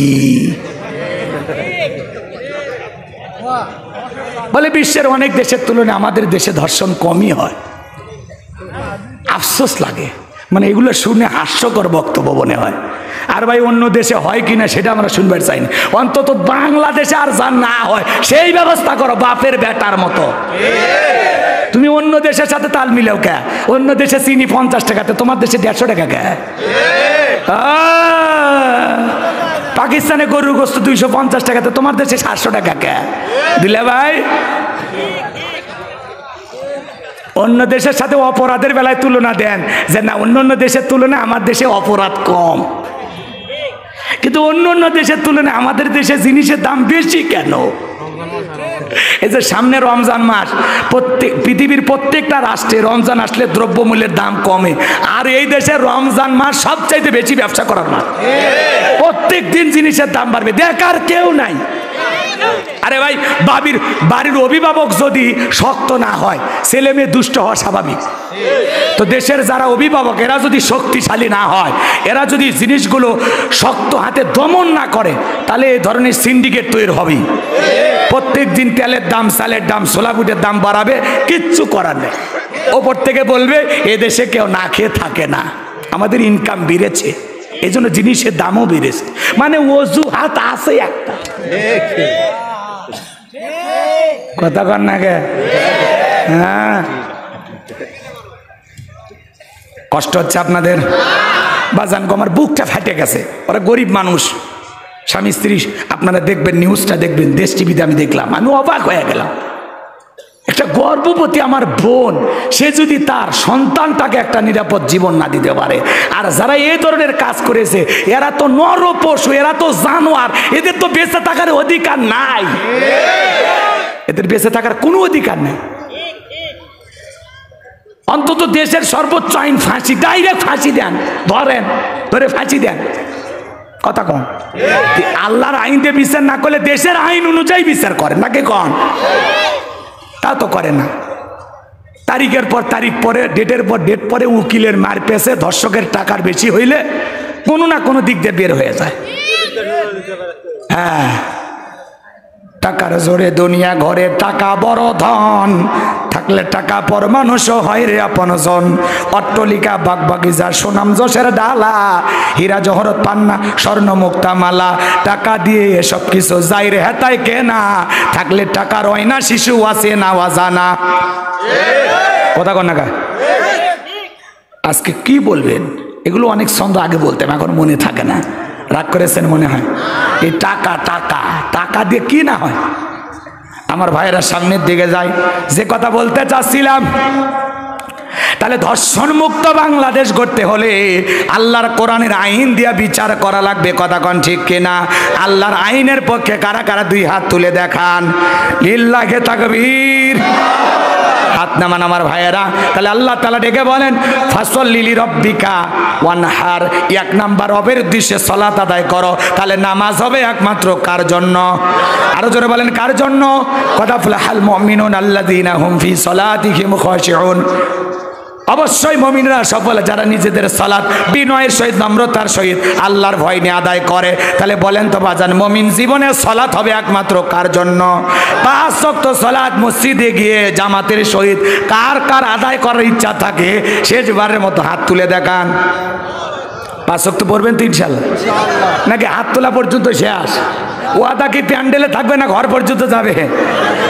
বলে বিশ্বের অনেক দেশের তুলনায় আমাদের দেশে ধর্ষণ কমই হয়। আফসোস লাগে, মানে এগুলো শুনে হাস্যকর বক্তব্য মনে হয়। আর ভাই অন্য দেশে হয় কিনা সেটা আমরা শুনবার চাই না, অন্তত বাংলাদেশে আর যা না হয় সেই ব্যবস্থা করো বাপের বেটার মতো। তুমি অন্য দেশের সাথে তাল মিলাও কে? অন্য দেশে চিনি 50 টাকাতে, তোমার দেশে 150 টাকা কে? পাকিস্তানে গরুর গোস্ত 250 টাকাতে, তোমার দেশে 700 টাকা কে দিলে ভাই? অন্য দেশের সাথে অপরাধের বেলায় তুলনা দেন যে না অন্য অন্য দেশের তুলনায় আমার দেশে অপরাধ কম, কিন্তু অন্য অন্য দেশের তুলনায় আমাদের দেশে জিনিসের দাম বেশি কেন? এই যে সামনে রমজান মাস, পৃথিবীর প্রত্যেকটা রাষ্ট্রে রমজান আসলে দ্রব্যমূল্যের দাম কমে, আর এই দেশে রমজান মাস সবচাইতে বেশি ব্যবসা করার মাস। প্রত্যেক দিন জিনিসের দাম বাড়বে, দেখার কেউ নাই। আরে ভাই, বাড়ির অভিভাবক যদি শক্ত না হয়, ছেলে মেয়ে দুষ্ট হওয়া স্বাভাবিক। তো দেশের যারা অভিভাবক এরা যদি শক্তিশালী না হয়, এরা যদি জিনিসগুলো শক্ত হাতে দমন না করে, তাহলে এই ধরনের সিন্ডিকেট তৈরি হবেই। প্রত্যেক দিন তেলের দাম, চালের দাম, সোলাবুটের দাম বাড়াবে, কিচ্ছু করার নেই। ওপর থেকে বলবে এ দেশে কেউ না খেয়ে থাকে না, আমাদের ইনকাম বেড়েছে, এই জন্য জিনিসের দামও বেড়েছে। মানে অজুহাত আছে একটা, কথা কর না গে? হ্যাঁ, কষ্ট হচ্ছে আপনাদের? বাজান গো, আমার বুকটা ফাটে গেছে। ওরা গরিব মানুষ, স্বামী স্ত্রী। আপনারা দেখবেন, নিউজটা দেখবেন, দেশ টিভিতে আমি দেখলাম, আমি অবাক হয়ে গেলাম। একটা গর্ভবতী আমার বোন, সে যদি তার সন্তানটাকে একটা নিরাপদ জীবন না দিতে পারে, আর যারা এই ধরনের কাজ করেছে এরা তো নরপশু, এরা তো জানোয়ার, এদের তো বেঁচে থাকার অধিকার নাই, এদের বেঁচে থাকার কোনো অধিকার নেই। অন্তত দেশের সর্বোচ্চ আইন ফাঁসি, ডাইরেক্ট ফাঁসি দেন, ধরে ফাঁসি দেন। কথা কন, আল্লাহর আইন দিয়ে বিচার না করলে দেশের আইন অনুযায়ী বিচার করেন নাকি কন? তা তো করে না। তারিখের পর তারিখ পরে, ডেটের পর ডেট পরে উকিলের মার পেছে, ধর্ষকের টাকার বেশি হইলে কোনো না কোনো দিক দিয়ে বের হয়ে যায়। হ্যাঁ, টাকার জোরে দুনিয়া ঘরে, টাকা বড় ধন, থাকলে টাকা পর মানুষ হয় রে আপনজন। অট্টলিকা বাগবাগিচা সুনাম যশের ডালা, হীরা জহরত পান্না স্বর্ণ মুক্তা মালা, টাকা দিয়ে এসব কিছু যাই রে হেতায় কেনা, থাকলে টাকা রয় না শিশু আছে না অজানা। কথা কন না? আজকে কি বলবেন? এগুলো অনেক ছন্দ আগে বলতাম, এখন মনে থাকে না। রাগ করেছেন মনে হয়? এই টাকা টাকা টাকা দিয়ে কি না হয়? আমার ভাইয়েরা সামনের দিকে যায়, যে কথা বলতে চাচ্ছিলাম, তাহলে ধর্ষণ মুক্ত বাংলাদেশ গড়তে হলে আল্লাহর কোরআনের আইন দিয়া বিচার করা লাগবে। কথা কন ঠিক কিনা? আল্লাহর আইনের পক্ষে কারা কারা দুই হাত তুলে দেখান, লিল্লাহে তাকবীর। হাত নামান আমার ভাইয়েরা। তাহলে আল্লাহ তাআলা ডেকে বলেন, ফাসল্লি লিরাব্বিকা ওয়ানহার, এক নাম্বার রবের উদ্দেশ্যে সালাত আদায় করো। তাহলে নামাজ হবে একমাত্র কার জন্য? আরো জোরে বলেন, কার জন্য? কদ আফলাহাল মুমিনুন আল্লাযীনা হুম ফি সালাতিহিম খাশিউন। অবশ্যই মুমিনরা সফল যারা নিজেদের সালাত বিনয়ের সহিত, নম্রতার সহিত আল্লাহর ভয় নিয়ে আদায় করে। তাহলে বলেন তো বাজান, মুমিন জীবনে সালাত হবে একমাত্র কার জন্য? 5 ওয়াক্ত সালাত মসজিদে গিয়ে জামাতের সহিত কার কার আদায় করার ইচ্ছা থাকে শেষবারের মতো হাত তুলে দেখান। 5 ওয়াক্ত পড়বেন তো ইনশাআল্লাহ? নাকি হাত তোলা পর্যন্ত শেষ? ওয়াদা কি প্যান্ডেলে থাকবে না ঘর পর্যন্ত যাবে?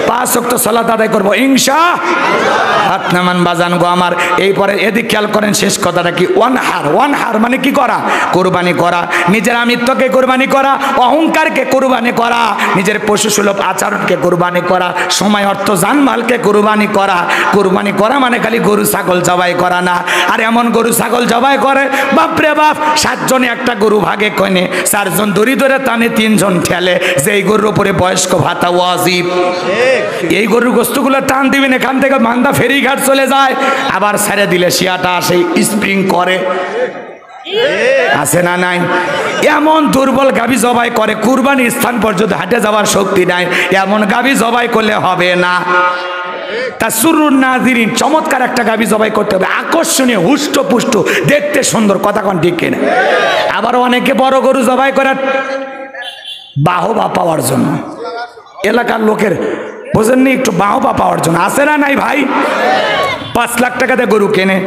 5 ওয়াক্ত সালাত আদায় করবো ইনশাআল্লাহ। হাত নামান বাজান গো আমার। এই পরে এদিক খেয়াল করেন, শেষ কথাটা কি? ওয়ানহার মানে কি করা? কোরবানি করা। নিজের আমিত্বকে কোরবানি করা, অহংকারকে কোরবানি করা, নিজের পশুসুলভ আচরণকে কোরবানি করা, সময় অর্থ জানমালকে কোরবানি করা। কোরবানি করা মানে খালি গরু ছাগল জবাই করা না। আর এমন গরু ছাগল জবাই করে, বাপরে বাপ, 7 জনে একটা গরু ভাগে কনে, 4 জন দড়ি ধরে টানে, 3 জন ঠেলে, যে এই গরুর উপরে বয়স্ক ভাতা ওয়াজিব। এই গরুর গোস্তগুলো টান দিবেন, এখান থেকে মান্দা ফেরিঘাট চলে যায়, আবার ছেড়ে দিলে শিয়াটা আসে স্প্রিং করে, আছে না নাই? এমন দুর্বল গাভী জবাই করে, কুরবানির স্থান পর্যন্ত হাঁটে যাওয়ার শক্তি নাই, এমন গাভী জবাই করলে হবে না। তা সুরুন নাজিরিন, চমৎকার একটা গাভী জবাই করতে হবে, আকর্ষণীয়, হুষ্টপুষ্ট, দেখতে সুন্দর। কথা কোন ঠিক কিনা? আবার অনেকে বড় গরু জবাই করে বাহবা পাওয়ার জন্য, এলাকার লোকের বোঝেননি, একটু বাহবা পাওয়ার জন্য, আছে না নাই ভাই? 5 লাখ টাকাতে গরু কেনে,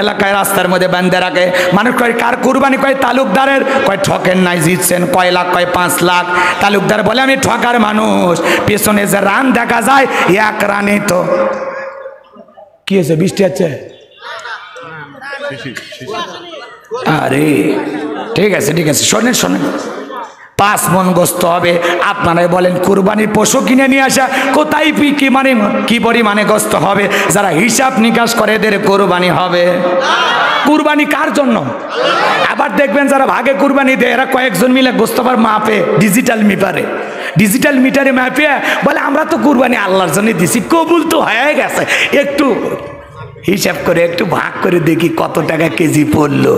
এলাকায় রাস্তার মধ্যে বাঁধে রাখে। মানুষ কয় কার কুরবানি? কয় তালুকদারের। কয় ঠকেন নাই, জিতছেন। কয় লাখ? কয় 5 লাখ। তালুকদার বলে আমি ঠকার মানুষ, পেছনে যে রান দেখা যায় 1 রানে তো কি হয়েছে? বৃষ্টি হচ্ছে? আরে ঠিক আছে ঠিক আছে, শোনেন শোনেন, 5 মণ গোস্ত হবে। আপনারাই বলেন কুরবানির পশু কিনে নিয়ে আসা কোথায় কি মানে কি পরিমাণে গোস্ত হবে? যারা হিসাব নিকাশ করে এদের কুরবানি হবে। কুরবানি কার জন্য? আবার দেখবেন যারা ভাগে কুরবানি দেয় এরা কয়েকজন মিলে গোস্ত আবার মাপে ডিজিটাল মিটারে মাপে বলে আমরা তো কুরবানি আল্লাহর জন্য দিছি, কবুল তো হয়ে গেছে, একটু হিসাব করে একটু ভাগ করে দেখি কত টাকা কেজি পড়লো।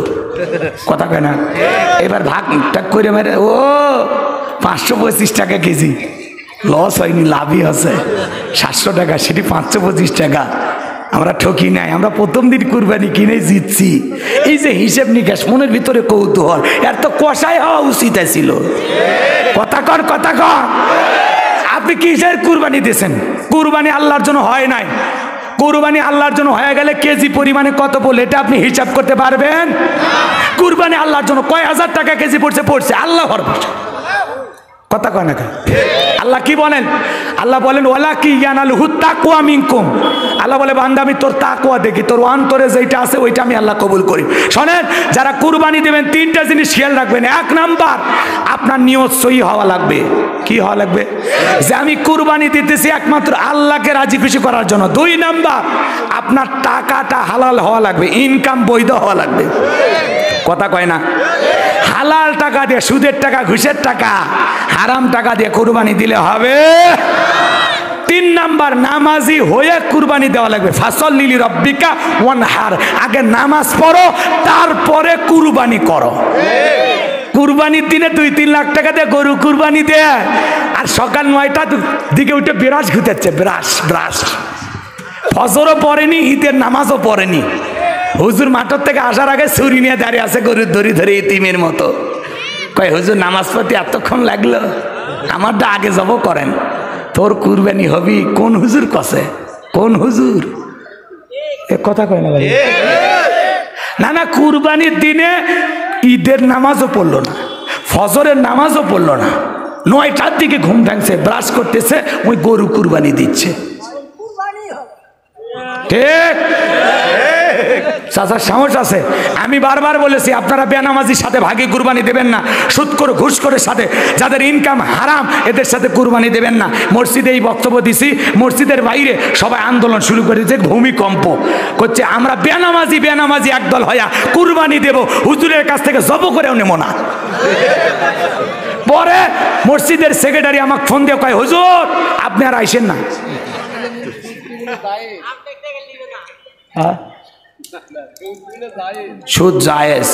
কথা কয় না? এবার ভাগটা করে মেরে ও 525 টাকা কেজি, লস হয়নি, লাভই আছে 700 টাকা, সেটি 525 টাকা। আমরা ঠকি নাই, আমরা প্রথম দিন কুরবানি কিনে জিতছি। এই যে হিসেব নিকাশ, মনের ভিতরে কৌতূহল, এর তো কষাই হওয়া উচিত ছিল। কথা কর কথা কর। আপনি কিসের কুরবানি দিয়েছেন? কুরবানি আল্লাহর জন্য হয় নাই। কুরবানি আল্লাহর জন্য হয়ে গেলে কেজি পরিমাণে কত বলে এটা আপনি হিসাব করতে পারবেন? কুরবানি আল্লাহর জন্য কয় হাজার টাকা কেজি পড়ছে আল্লাহ ভরসা। কথা কয় না? আল্লাহ কি বলেন? আল্লাহ বলেন ওয়ালা কি ইয়ানালুহু তাকওয়া মিনকুম। আল্লাহ বলে বান্দা আমি তোর তাকওয়া দেখি, তোর অন্তরে যেটা আছে ওইটা আমি আল্লাহ কবুল করি। শোনেন, যারা কুরবানি দেবেন 3টা জিনিস খেয়াল রাখবেন। 1 নাম্বার, আপনার নিয়ত সহি হওয়া লাগবে। কি হওয়া লাগবে? যে আমি কুরবানি দিতেছি একমাত্র আল্লাহকে রাজি খুশি করার জন্য। 2 নাম্বার, আপনার টাকাটা হালাল হওয়া লাগবে, ইনকাম বৈধ হওয়া লাগবে। কথা কয় না? হালাল টাকা দিয়ে, সুদের টাকা, ঘুষের টাকা, হারাম টাকা দিয়ে কুরবানি দিলে হবে। 3 নাম্বার, নামাজি হয়ে কুরবানি দেওয়া লাগবে। ফাসল্লি লিরাব্বিকা ওয়ানহার, আগে নামাজ পড়ো তারপরে কুরবানি করো। কুরবানির দিনে 2-3 লাখ টাকা দিয়ে গরু কুরবানি দেয়, আর সকাল 9টার দিকে উঠে বিরাস ঘুরতেছে, ব্রাশ ফজরও পড়েনি, ঈদের নামাজও পড়েনি। হুজুর মাঠের থেকে আসার আগে ছুরি নিয়ে দাঁড়িয়ে আছে গরুর দড়ি ধরে ইতিমের মতো। কয় হুজুর নামাজ পড়তে এতক্ষণ লাগলো, আমারটা আগে যাব করেন। তোর কুরবানি হবি কোন হুজুর কসে? কোন হুজুর? এ কথা কয় না ভাই? না কুরবানির দিনে ঈদের নামাজও পড়লো না, ফজরের নামাজও পড়লো না, 9টার দিকে ঘুম ভাঙছে, ব্রাশ করতেছে, ওই গরু কুরবানি দিচ্ছে। ঠিক? চাচার সাহস আছে। আমি বারবার বলেছি আপনারা বেনামাজির সাথে ভাগে কুরবানি দেবেন না, সুদ করে ঘুষ করে সাথে যাদের ইনকাম হারাম এদের সাথে কুরবানি দেবেন না। মসজিদে এই বক্তব্য দিছি, মসজিদের বাইরে সবাই আন্দোলন শুরু করে দিয়েছে, ভূমিকম্প করছে। আমরা বেনামাজি একদল হইয়া কুরবানি দেব, হুজুরের কাছ থেকে জব করেও নেব না। পরে মসজিদের সেক্রেটারি আমাকে ফোন দিয়ে কয় হুজুর আপনি আর আইসেন না। সুদ জায়েজ,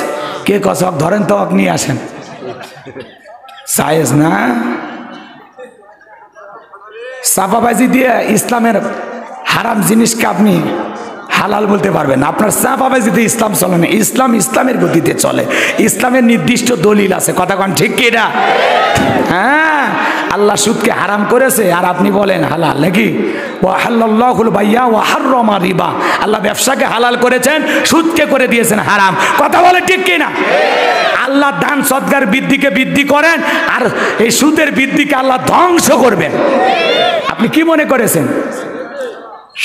কে কসক ধরেন তো আপনি আসেন, জায়েজ না। চাপাবাজি দিয়ে ইসলামের হারাম জিনিসকে আপনি হালাল বলতে পারবেন না। আপনার চাপাবাজিতে ইসলাম চলে না, ইসলামের গতিতে চলে, ইসলামের নির্দিষ্ট দলিল আছে। কথা কন ঠিক কি না? হ্যাঁ, আল্লাহ সুদকে হারাম করেছে আর আপনি বলেন হালাল নাকি? ওয়াহাল্লাল্লাহুল বাইয়া ওয়া হাররামা রিবা, আল্লাহ ব্যবসাকে হালাল করেছেন, সুদকে করে দিয়েছেন হারাম। কথা বলে ঠিক কি না? আল্লাহ দান সদকার বৃদ্ধিকে বৃদ্ধি করেন, আর এই সুদের বৃদ্ধিকে আল্লাহ ধ্বংস করবেন। আপনি কি মনে করেছেন?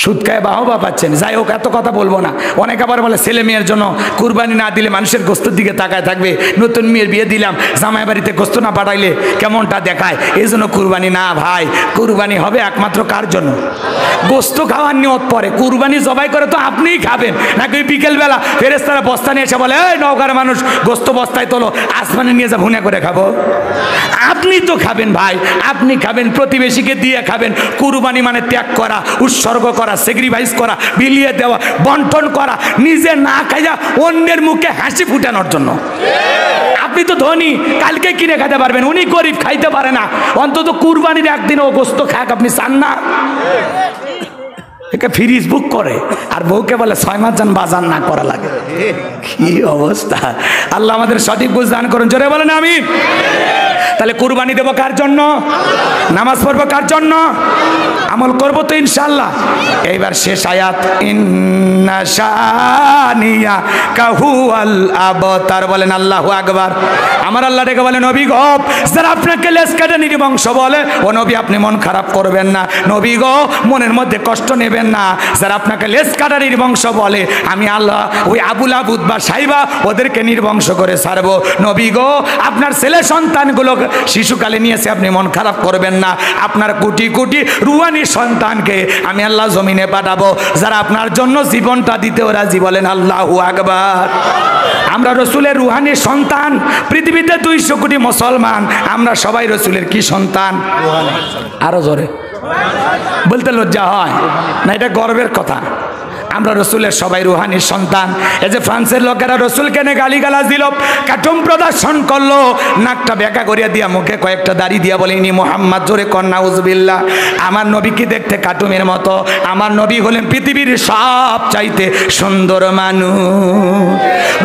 সুদ খায় বাহবা পাচ্ছেন। যাই হোক, এত কথা বলবো না। অনেক আবার বলে ছেলে মেয়ের জন্য কুরবানি না দিলে মানুষের গোস্তের দিকে তাকায় থাকবে, নতুন মেয়ের বিয়ে দিলাম, জামাই বাড়িতে গোস্ত না পাঠাইলে কেমনটা দেখায়, এই জন্য কুরবানি না। ভাই, কুরবানি হবে একমাত্র কার জন্য? গোস্ত খাওয়ার নিয়ত পরে, কুরবানি জবাই করে তো আপনিই খাবেন নাকি? বিকেলবেলা ফেরেশতারা বস্তা নিয়ে এসে বলে এই নওগাঁর মানুষ গোস্ত বস্তায় তোলো, আসমানে নিয়ে যা ভুনা করে খাবো? আপনি তো খাবেন ভাই, আপনি খাবেন, প্রতিবেশীকে দিয়ে খাবেন। কুরবানি মানে ত্যাগ করা, উৎসর্গ করা, স্যাক্রিফাইস করা, বিলিয়ে দেওয়া, বন্টন করা, নিজে না খাইয়া অন্যের মুখে হাসি ফুটানোর জন্য। আপনি তো ধনী, কালকে কিনে খেতে পারবেন, উনি গরিব, খাইতে পারে না, অন্তত কুরবানির একদিন ও গোস্ত খাক, আপনি চান না? একে ফ্রিজ বুক করে আর বউকে বলে 6 মাস যান বাজার না করা লাগে। কি অবস্থা! আল্লাহ আমাদের সঠিক বুঝ দান করুন, জোরে বলেন আমিন। তাহলে কুরবানি দেবো কার জন্য? নামাজ পড়বো কার জন্য? আমল করবো তো ইনশাআল্লাহ। এইবার শেষ আয়াত, ইন্না শানিয়া কাহুয়াল আবতার, বলেন আল্লাহু আকবার। আমার আল্লাহ ডেকে বলে, নবী গো, যারা আপনাকে লেজ কাটে নির্বংশ বলে, ও নবী আপনি মন খারাপ করবেন না, নবী গো মনের মধ্যে কষ্ট নেবেন না। যারা আপনাকে লেজ কাটা নির্বংশ বলে, আমি আল্লাহ ওই আবুল আবুদ বা সাইবা ওদেরকে নির্বংশ করে ছাড়বো। নবী গো আপনার ছেলে সন্তানগুলো শিশুকালে নিয়েছে, আপনি মন খারাপ করবেন না। আপনার কোটি কোটি রুহানি সন্তানকে আমি আল্লাহ জমিনে পাঠাবো, যারা আপনার জন্য জীবনটা দিতে রাজি, বলেন আল্লাহু আকবার। আমরা রসুলের রুহানি সন্তান। পৃথিবীতে 200 কোটি মুসলমান, আমরা সবাই রসুলের কি সন্তান? আরো জোরে বলতে লজ্জা হয় না, এটা গর্বের কথা। আমরা রসুলের সবাই রুহানির সন্তান। এই যে ফ্রান্সের লোকেরা রসুলকে নিয়ে গালিগালাজ দিল, কার্টুন প্রদর্শন করলো, নাকটা বেঁকা করিয়া দিয়া মুখে কয়েকটা দাড়ি দিয়া বলেনি মোহাম্মদ, জোরে কন্যা উজবিল্লাহ। আমার নবী কি দেখতে কার্টুনের মতো? আমার নবী হলেন পৃথিবীর সব চাইতে সুন্দর মানুষ।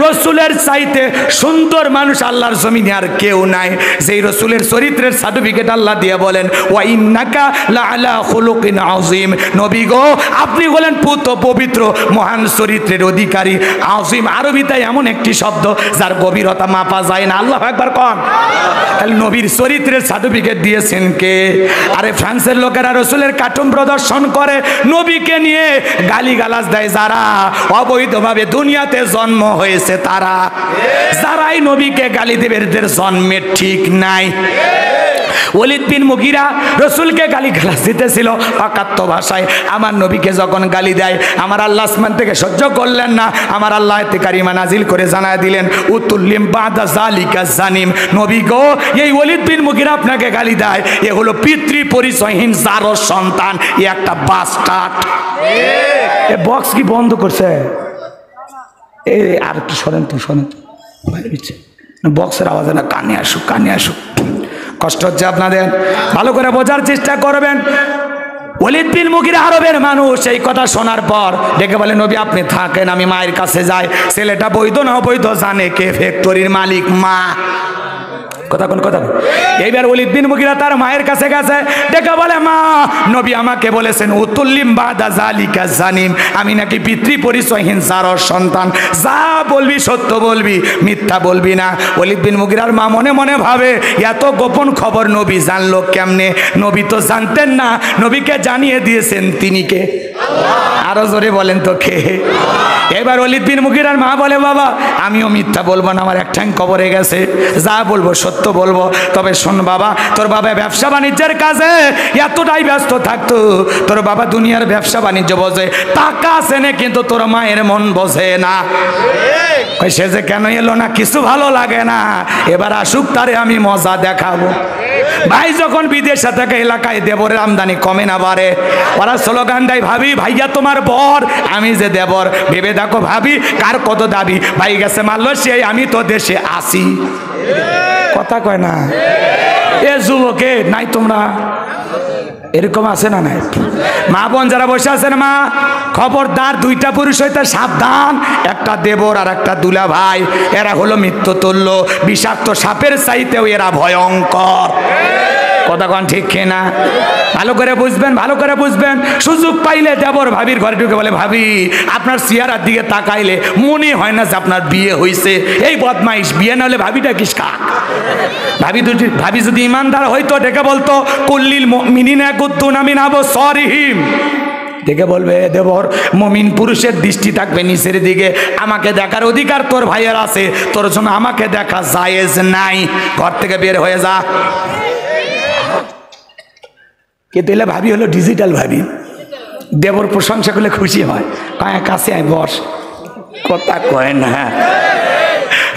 রসুলের চাইতে সুন্দর মানুষ আল্লাহর জমিনে আর কেউ নাই। যেই রসুলের চরিত্রের সার্টিফিকেট আল্লাহ দিয়ে বলেন, ওয়া ইন্নাকা লাআলা খুলুকিন আযীম, নবী গো আপনি হলেন পুত পবিত্র মহান চরিত্রের অধিকারী। আযীম আরবিতে এমন একটি শব্দ যার গভীরতা মাপা যায় না। আল্লাহু আকবার কোন। তাহলে নবীর চরিত্রের সার্টিফিকেট দিয়েছেন কে? আরে ফ্রান্সের লোকেরা রসুলের কার্টুন প্রদর্শন করে, নবীকে নিয়ে গালিগালাজ দেয়, যারা অবৈধভাবে দুনিয়াতে জন্ম হয়েছে তারা, যারাই নবীকে গালি দেবে এদের জন্মের ঠিক নাই। ওয়ালিদ বিন মুগিরা রসুলকে গালি গালাজ দিতেছিল অকাত্য ভাষায়। আমার নবীকে যখন গালি দেয়, আমার আল্লাহ আসমান থেকে সহ্য করলেন না, আমার আল্লাহ আয়াতে কারিমা নাজিল করে জানায় দিলেন, উতুল্লিম বাদা জালিকা জানিম, নবী গো এই ওয়ালিদ বিন মুগিরা আপনাকে গালি দেয়, এ হলো পিতৃ পরিচয়হীন জারর সন্তান, এ একটা বাস্টার্ড। এ বক্স কি বন্ধ করছে? এ আর একটু শোনেন তো, শোনেন বক্সের আওয়াজে না কানে আসুক, কানে আসুক। কষ্ট হচ্ছে আপনাদের, ভালো করে বোঝার চেষ্টা করবেন। ওয়ালিদ বিন মুগিরা আরবের মানুষ। এই কথা শোনার পর ডেকে বলে, নবী আপনি থাকেন, আমি মায়ের কাছে যাই। ছেলেটা বৈধ না অবৈধ জানে কে? ফ্যাক্টরির মালিক মা। কথা কোন কথা। এইবার ওয়ালিদ বিন মুগিরা তার মায়ের কাছে গেছে, ডেকে বলে, মা নবী আমাকে বলেছেন উতুল্লিম বাদা জালিকা জানিম, আমি নাকি পিতৃ পরিচয়হীন জারর সন্তান, যা বলবি সত্য বলবি, মিথ্যা বলবি না। ওয়ালিদ বিন মুগিরার মা মনে মনে ভাবে, এত গোপন খবর নবী জানলো কেমনে? নবী তো জানতেন না, নবীকে জানিয়ে দিয়েছেন তিনি কে? আরো জোরে বলেন তো কে? এবার ওয়ালিদ বিন মুগিরার মা বলে, বাবা আমিও মিথ্যা বলবো না, আমার এক ঠ্যাং কবরে গেছে, যা বলবো সত্য বলবো। তবে শোন বাবা, তোর বাবা ব্যবসা বাণিজ্যের কাজে এতটাই ব্যস্ত থাকতো, তোর বাবা দুনিয়ার ব্যবসা বাণিজ্য বোঝে, টাকা আছে না, কিন্তু তোর মায়ের মন বোঝে না। সে যে কেন এলো না, কিছু ভালো লাগে না, এবার আসুক, তারে আমি মজা দেখাবো। ভাই যখন বিদেশে থাকে এলাকায় দেবরের আমদানি কমে না বাড়ে, ওরা স্লোগান দেয়, ভাবি ভাইয়া তোমার বর, আমি যে দেবর, ভেবে দেখো ভাবি কার কত দাবি। ভাই গেছে মালয়েশিয়ায়, আমি তো দেশে আসি। কথা কয় না এ যুবকে নাই, তোমরা এরকম আছে না নাই? মা বোন যারা বসে আছেন, মা খবরদার, দুইটা পুরুষ হইতে সাবধান, একটা দেবর আর একটা দুলা ভাই, এরা হলো মৃত্যুতুল্য, বিষাক্ত সাপের চাইতেও এরা ভয়ঙ্কর। কথা কন ঠিক কিনা? ভালো করে বুঝবেন, ভালো করে বুঝবেন। সুযোগ পাইলে দেবর ভাবির ঘরে ঢুকে বলে, ভাবি আপনার চেহারার দিকে তাকাইলে মনে হয় না যে আপনার বিয়ে হয়েছে। এই বদমাইশ, বিয়ে না হলে ভাবিটা কিস কাক? ভাবি যদি ইমানদার হইতো ডেকে বলতো, কুল্লিল মুমিনিনা ইয়াগুদ্দুনা মিন আবসারিহিম, দেখে বলবে, দেবর মুমিন পুরুষের দৃষ্টি থাকবে নিচের দিকে, আমাকে দেখার অধিকার তোর ভাইয়ের আছে, তোর জন্য আমাকে দেখা জায়েজ নাই, ঘর থেকে বের হয়ে যা। কে দিলে ভাবি হলো ডিজিটাল ভাবি, দেবর প্রশংসা করলে খুশি হয়, কায় কাছে আয় বস। কথা কয় না,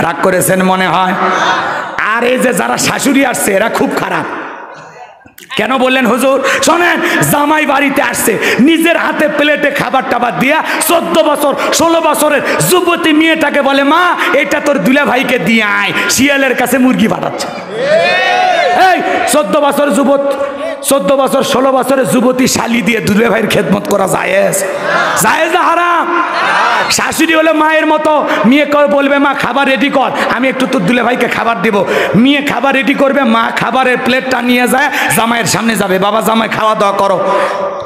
রাগ করেছেন মনে হয়। আর এই যে যারা শাশুড়ি আসছে এরা খুব খারাপ। কেন বললেন হুজুর? শোনেন, জামাই বাড়িতে আসছে, নিজের হাতে প্লেটে খাবার টাবার দিয়া 14 বছর 16 বছরের যুবতী মেয়েটাকে বলে, মা এটা তোর দুলা ভাইকে দিয়ে আয়, শিয়ালের কাছে মুরগি পাঠাচ্ছে। এই 14 বছর 16 বছরের যুবতী শালি দিয়ে দুলে ভাইয়ের খেদমত করা জায়েজ? জায়েজ না হারাম? শাশুড়ি হলো মায়ের মতো, মেয়ে বলবে মা খাবার রেডি কর, আমি একটু তোর দুলে ভাইকে খাবার দেব। মেয়ে খাবার রেডি করবে, মা খাবারের প্লেটটা নিয়ে যায় জামাইয়ের সামনে যাবে, বাবা জামাই খাওয়া দাওয়া করো।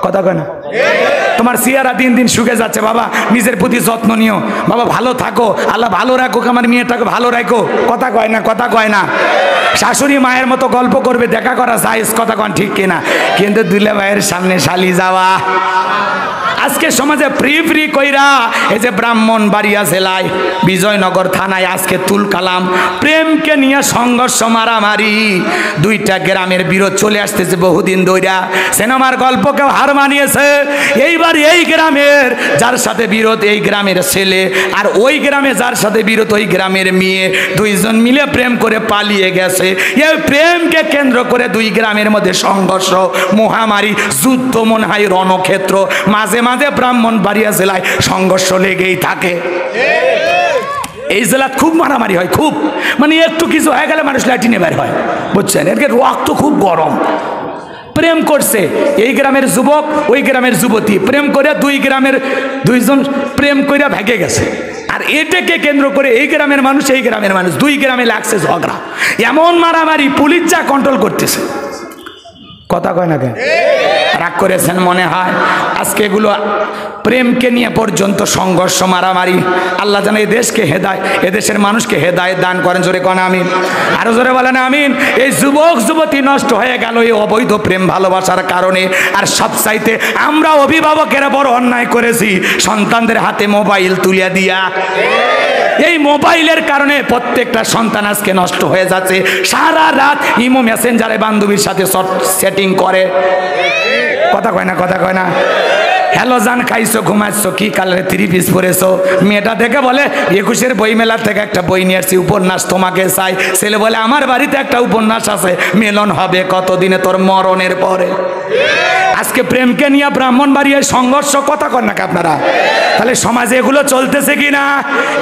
কথা কয় না? তোমার চেহারা দিন দিন শুকে যাচ্ছে, বাবা নিজের প্রতি যত্ন নিও, বাবা ভালো থাকো, আল্লাহ ভালো রাখো, আমার মেয়েটাকে ভালো রাখো। কথা কয় না? কথা কয় না? শাশুড়ি মায়ের মতো গল্প করবে, দেখা করা সাইজ, কথা কন ঠিক কিনা? কিন্তু দুলে ভাইয়ের সামনে শালি যাওয়া। আজকে সমাজে ফ্রি ফ্রি কইরা এই যে ব্রাহ্মণবাড়িয়া জেলায় বিজয়নগর থানায় আজকে তুল কালাম প্রেমকে নিয়ে সংঘর্ষ, মারামারি, দুইটা গ্রামের বিরোধ চলে আসতেছে বহুদিন ধইরা। সিনেমার গল্পকেও হার মানিয়েছে। এইবার এই গ্রামের যার সাথে বিরোধ এই গ্রামের ছেলে, আর ওই গ্রামে যার সাথে বিরোধ ওই গ্রামের মেয়ে, দুইজন মিলে প্রেম করে পালিয়ে গেছে। এই প্রেমকে কেন্দ্র করে দুই গ্রামের মধ্যে সংঘর্ষ, মহামারী, যুদ্ধ, মনে হয় রণক্ষেত্র। মাঝে মাঝে ব্রাহ্মণবাড়িয়া জেলায় সংঘর্ষ লেগেই থাকে। এই জেলা খুব মারামারি হয়, খুব, মানে একটু কিছু হয়ে গেলে মানুষ ল্যাটিনে বের হয়, বুঝছেন? এর রক্ত খুব গরম। প্রেম করছে এই গ্রামের যুবক, ওই গ্রামের যুবতী, প্রেম করে দুই গ্রামের দুইজন প্রেম করে ভেগে গেছে। আর এটাকে কেন্দ্র করে এই গ্রামের মানুষ এই গ্রামের মানুষ, দুই গ্রামে লাগছে ঝগড়া। এমন মারামারি পুলিশ যা কন্ট্রোল করতেছে। কথা কয় না কেন? রাগ করেছেন মনে হয়? আজকে এগুলো প্রেমকে নিয়ে পর্যন্ত সংঘর্ষ, মারামারি। আল্লাহ যেন এই দেশকে হেদায়, এদেশের মানুষকে হেদায়েত দান করেন। জোরে কোন আমিন, আরো জোরে বলেন আমিন। এই যুবক যুবতী নষ্ট হয়ে গেল এই অবৈধ প্রেম ভালোবাসার কারণে। আর সবচাইতে আমরা অভিভাবকেরা বড় অন্যায় করেছি, সন্তানদের হাতে মোবাইল তুলে দিয়া। এই মোবাইলের কারণে প্রত্যেকটা সন্তান আজকে নষ্ট হয়ে যাচ্ছে। সারা রাত ইমো মেসেঞ্জারে বান্ধবীর সাথে সেটিং করে। কথা কয় না? কথা কয় না? হ্যালো জান, খাইছো, ঘুমাচ্ছো, কি কালারে থ্রি পিস পরেছো? মেয়েটা দেখে বলে 21-এর বই মেলার থেকে একটা বই নিয়ে আসছি, উপন্যাস তোমাকে চাই। ছেলে বলে আমার বাড়িতে একটা উপন্যাস আছে, মিলন হবে কতদিনে তোর মরণের পরে। আজকে প্রেমকে নিয়ে ব্রাহ্মণবাড়িয়ায় সংঘর্ষ। কথা কন নাকি আপনারা? তাহলে সমাজে এগুলো চলতেছে কি না?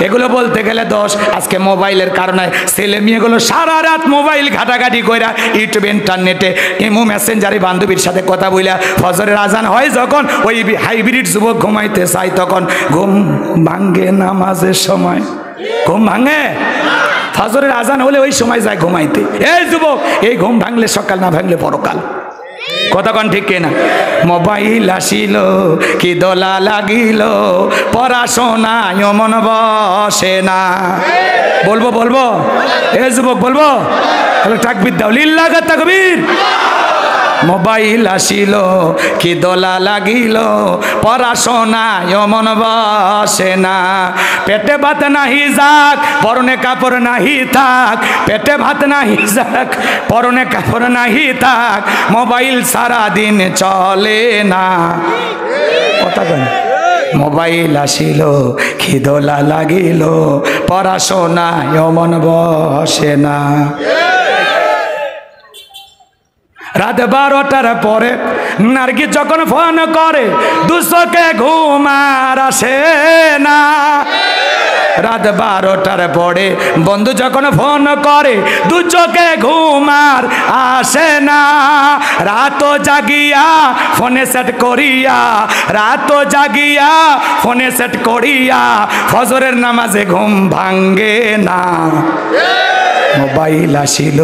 এগুলো বলতে গেলে দোষ। আজকে মোবাইলের কারণে ছেলে মেয়েগুলো সারা রাত মোবাইল ঘাটাঘাটি কইরা ইউটিউব, ইন্টারনেটে, ইমো মেসেঞ্জারে বান্ধবীর সাথে কথা বইলা ফজরের আজান হয় যখন, ওই হাইব্রিড যুবক ঘুমাইতে চাই, তখন ঘুম ভাঙ্গে নামাজের সময়। ঘুম ভাঙে? ফজরের আজান হলে ওই সময় যায় ঘুমাইতে। এই যুবক, এই ঘুম ভাঙলে সকাল, না ভাঙলে পরকাল। কথা কন ঠিক কিনা? মোবাইল আসিল কি দোলা লাগিল, পড়াশোনায় মন বসে না। বলবো বলবো? এ যুবক বলবো? তাকবীর দাও, লিল্লাহ তাকবীর। মোবাইল আসিল কি দোলা লাগিল, পড়াশোনায় মন বসে না। পেটে ভাত নাহি যাক, পরনে কাপড় নাহি থাক, পেটে ভাত নাহি যাক, পরনে কাপড় নাহি থাক, মোবাইল সারা দিন চলে না। কথা কেন? মোবাইল আসিল কি দোলা লাগিল, পড়াশোনায় মন বসে না। রাত 12টার পরে নার্গি যখন ফোন করে, দুশোকে ঘুমার আসে না। রাত 12টার পরে বন্ধু যখন ফোন করে, দু চোখে ঘুমার আসে না। রাত জাগিয়া ফোনে সেট করিয়া, রাত জাগিয়া ফোনে সেট করিয়া, ফজরের নামাজে ঘুম ভাঙ্গে না। মোবাইল আসিল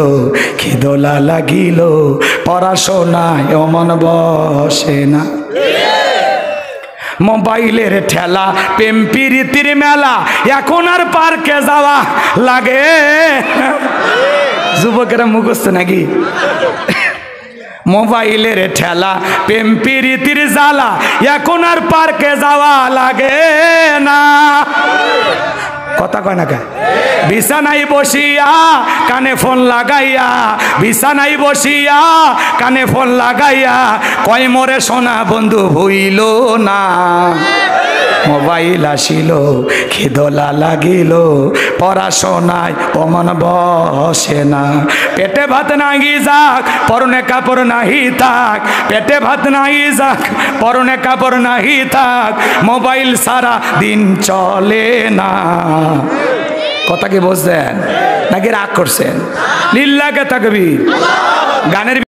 কি দোলা লাগিল, পড়াশোনায় মন বসে না। মোবাইলের ঠেলা, প্রেম প্রীতির মেলা, এখন আর পার্কে যাওয়া লাগে। যুবকেরা মুখস্থ নাকি? মোবাইলের ঠেলা, প্রেম প্রীতির জ্বালা, এখন আর পার্কে যাওয়া লাগে না। কথা কয় না কে? বিছানায় বসিয়া কানে ফোন লাগাইয়া, বিছানায় বসিয়া কানে ফোন লাগাইয়া, কয় মোরে সোনা বন্ধু হইল না। মোবাইল আসিল কি দোলা লাগিল, পড়াশোনায় অমন বসে না। পেটে ভাত নাহি যাক, পরনে কাপড় নাহি থাক, পেটে ভাত নাহি যাক, পরনে কাপড় নাহি থাক, মোবাইল সারা দিন চলে না। কথা কি বুঝছেন নাকি রাগ করছেন? লিল্লাহ তাকবীর। গানের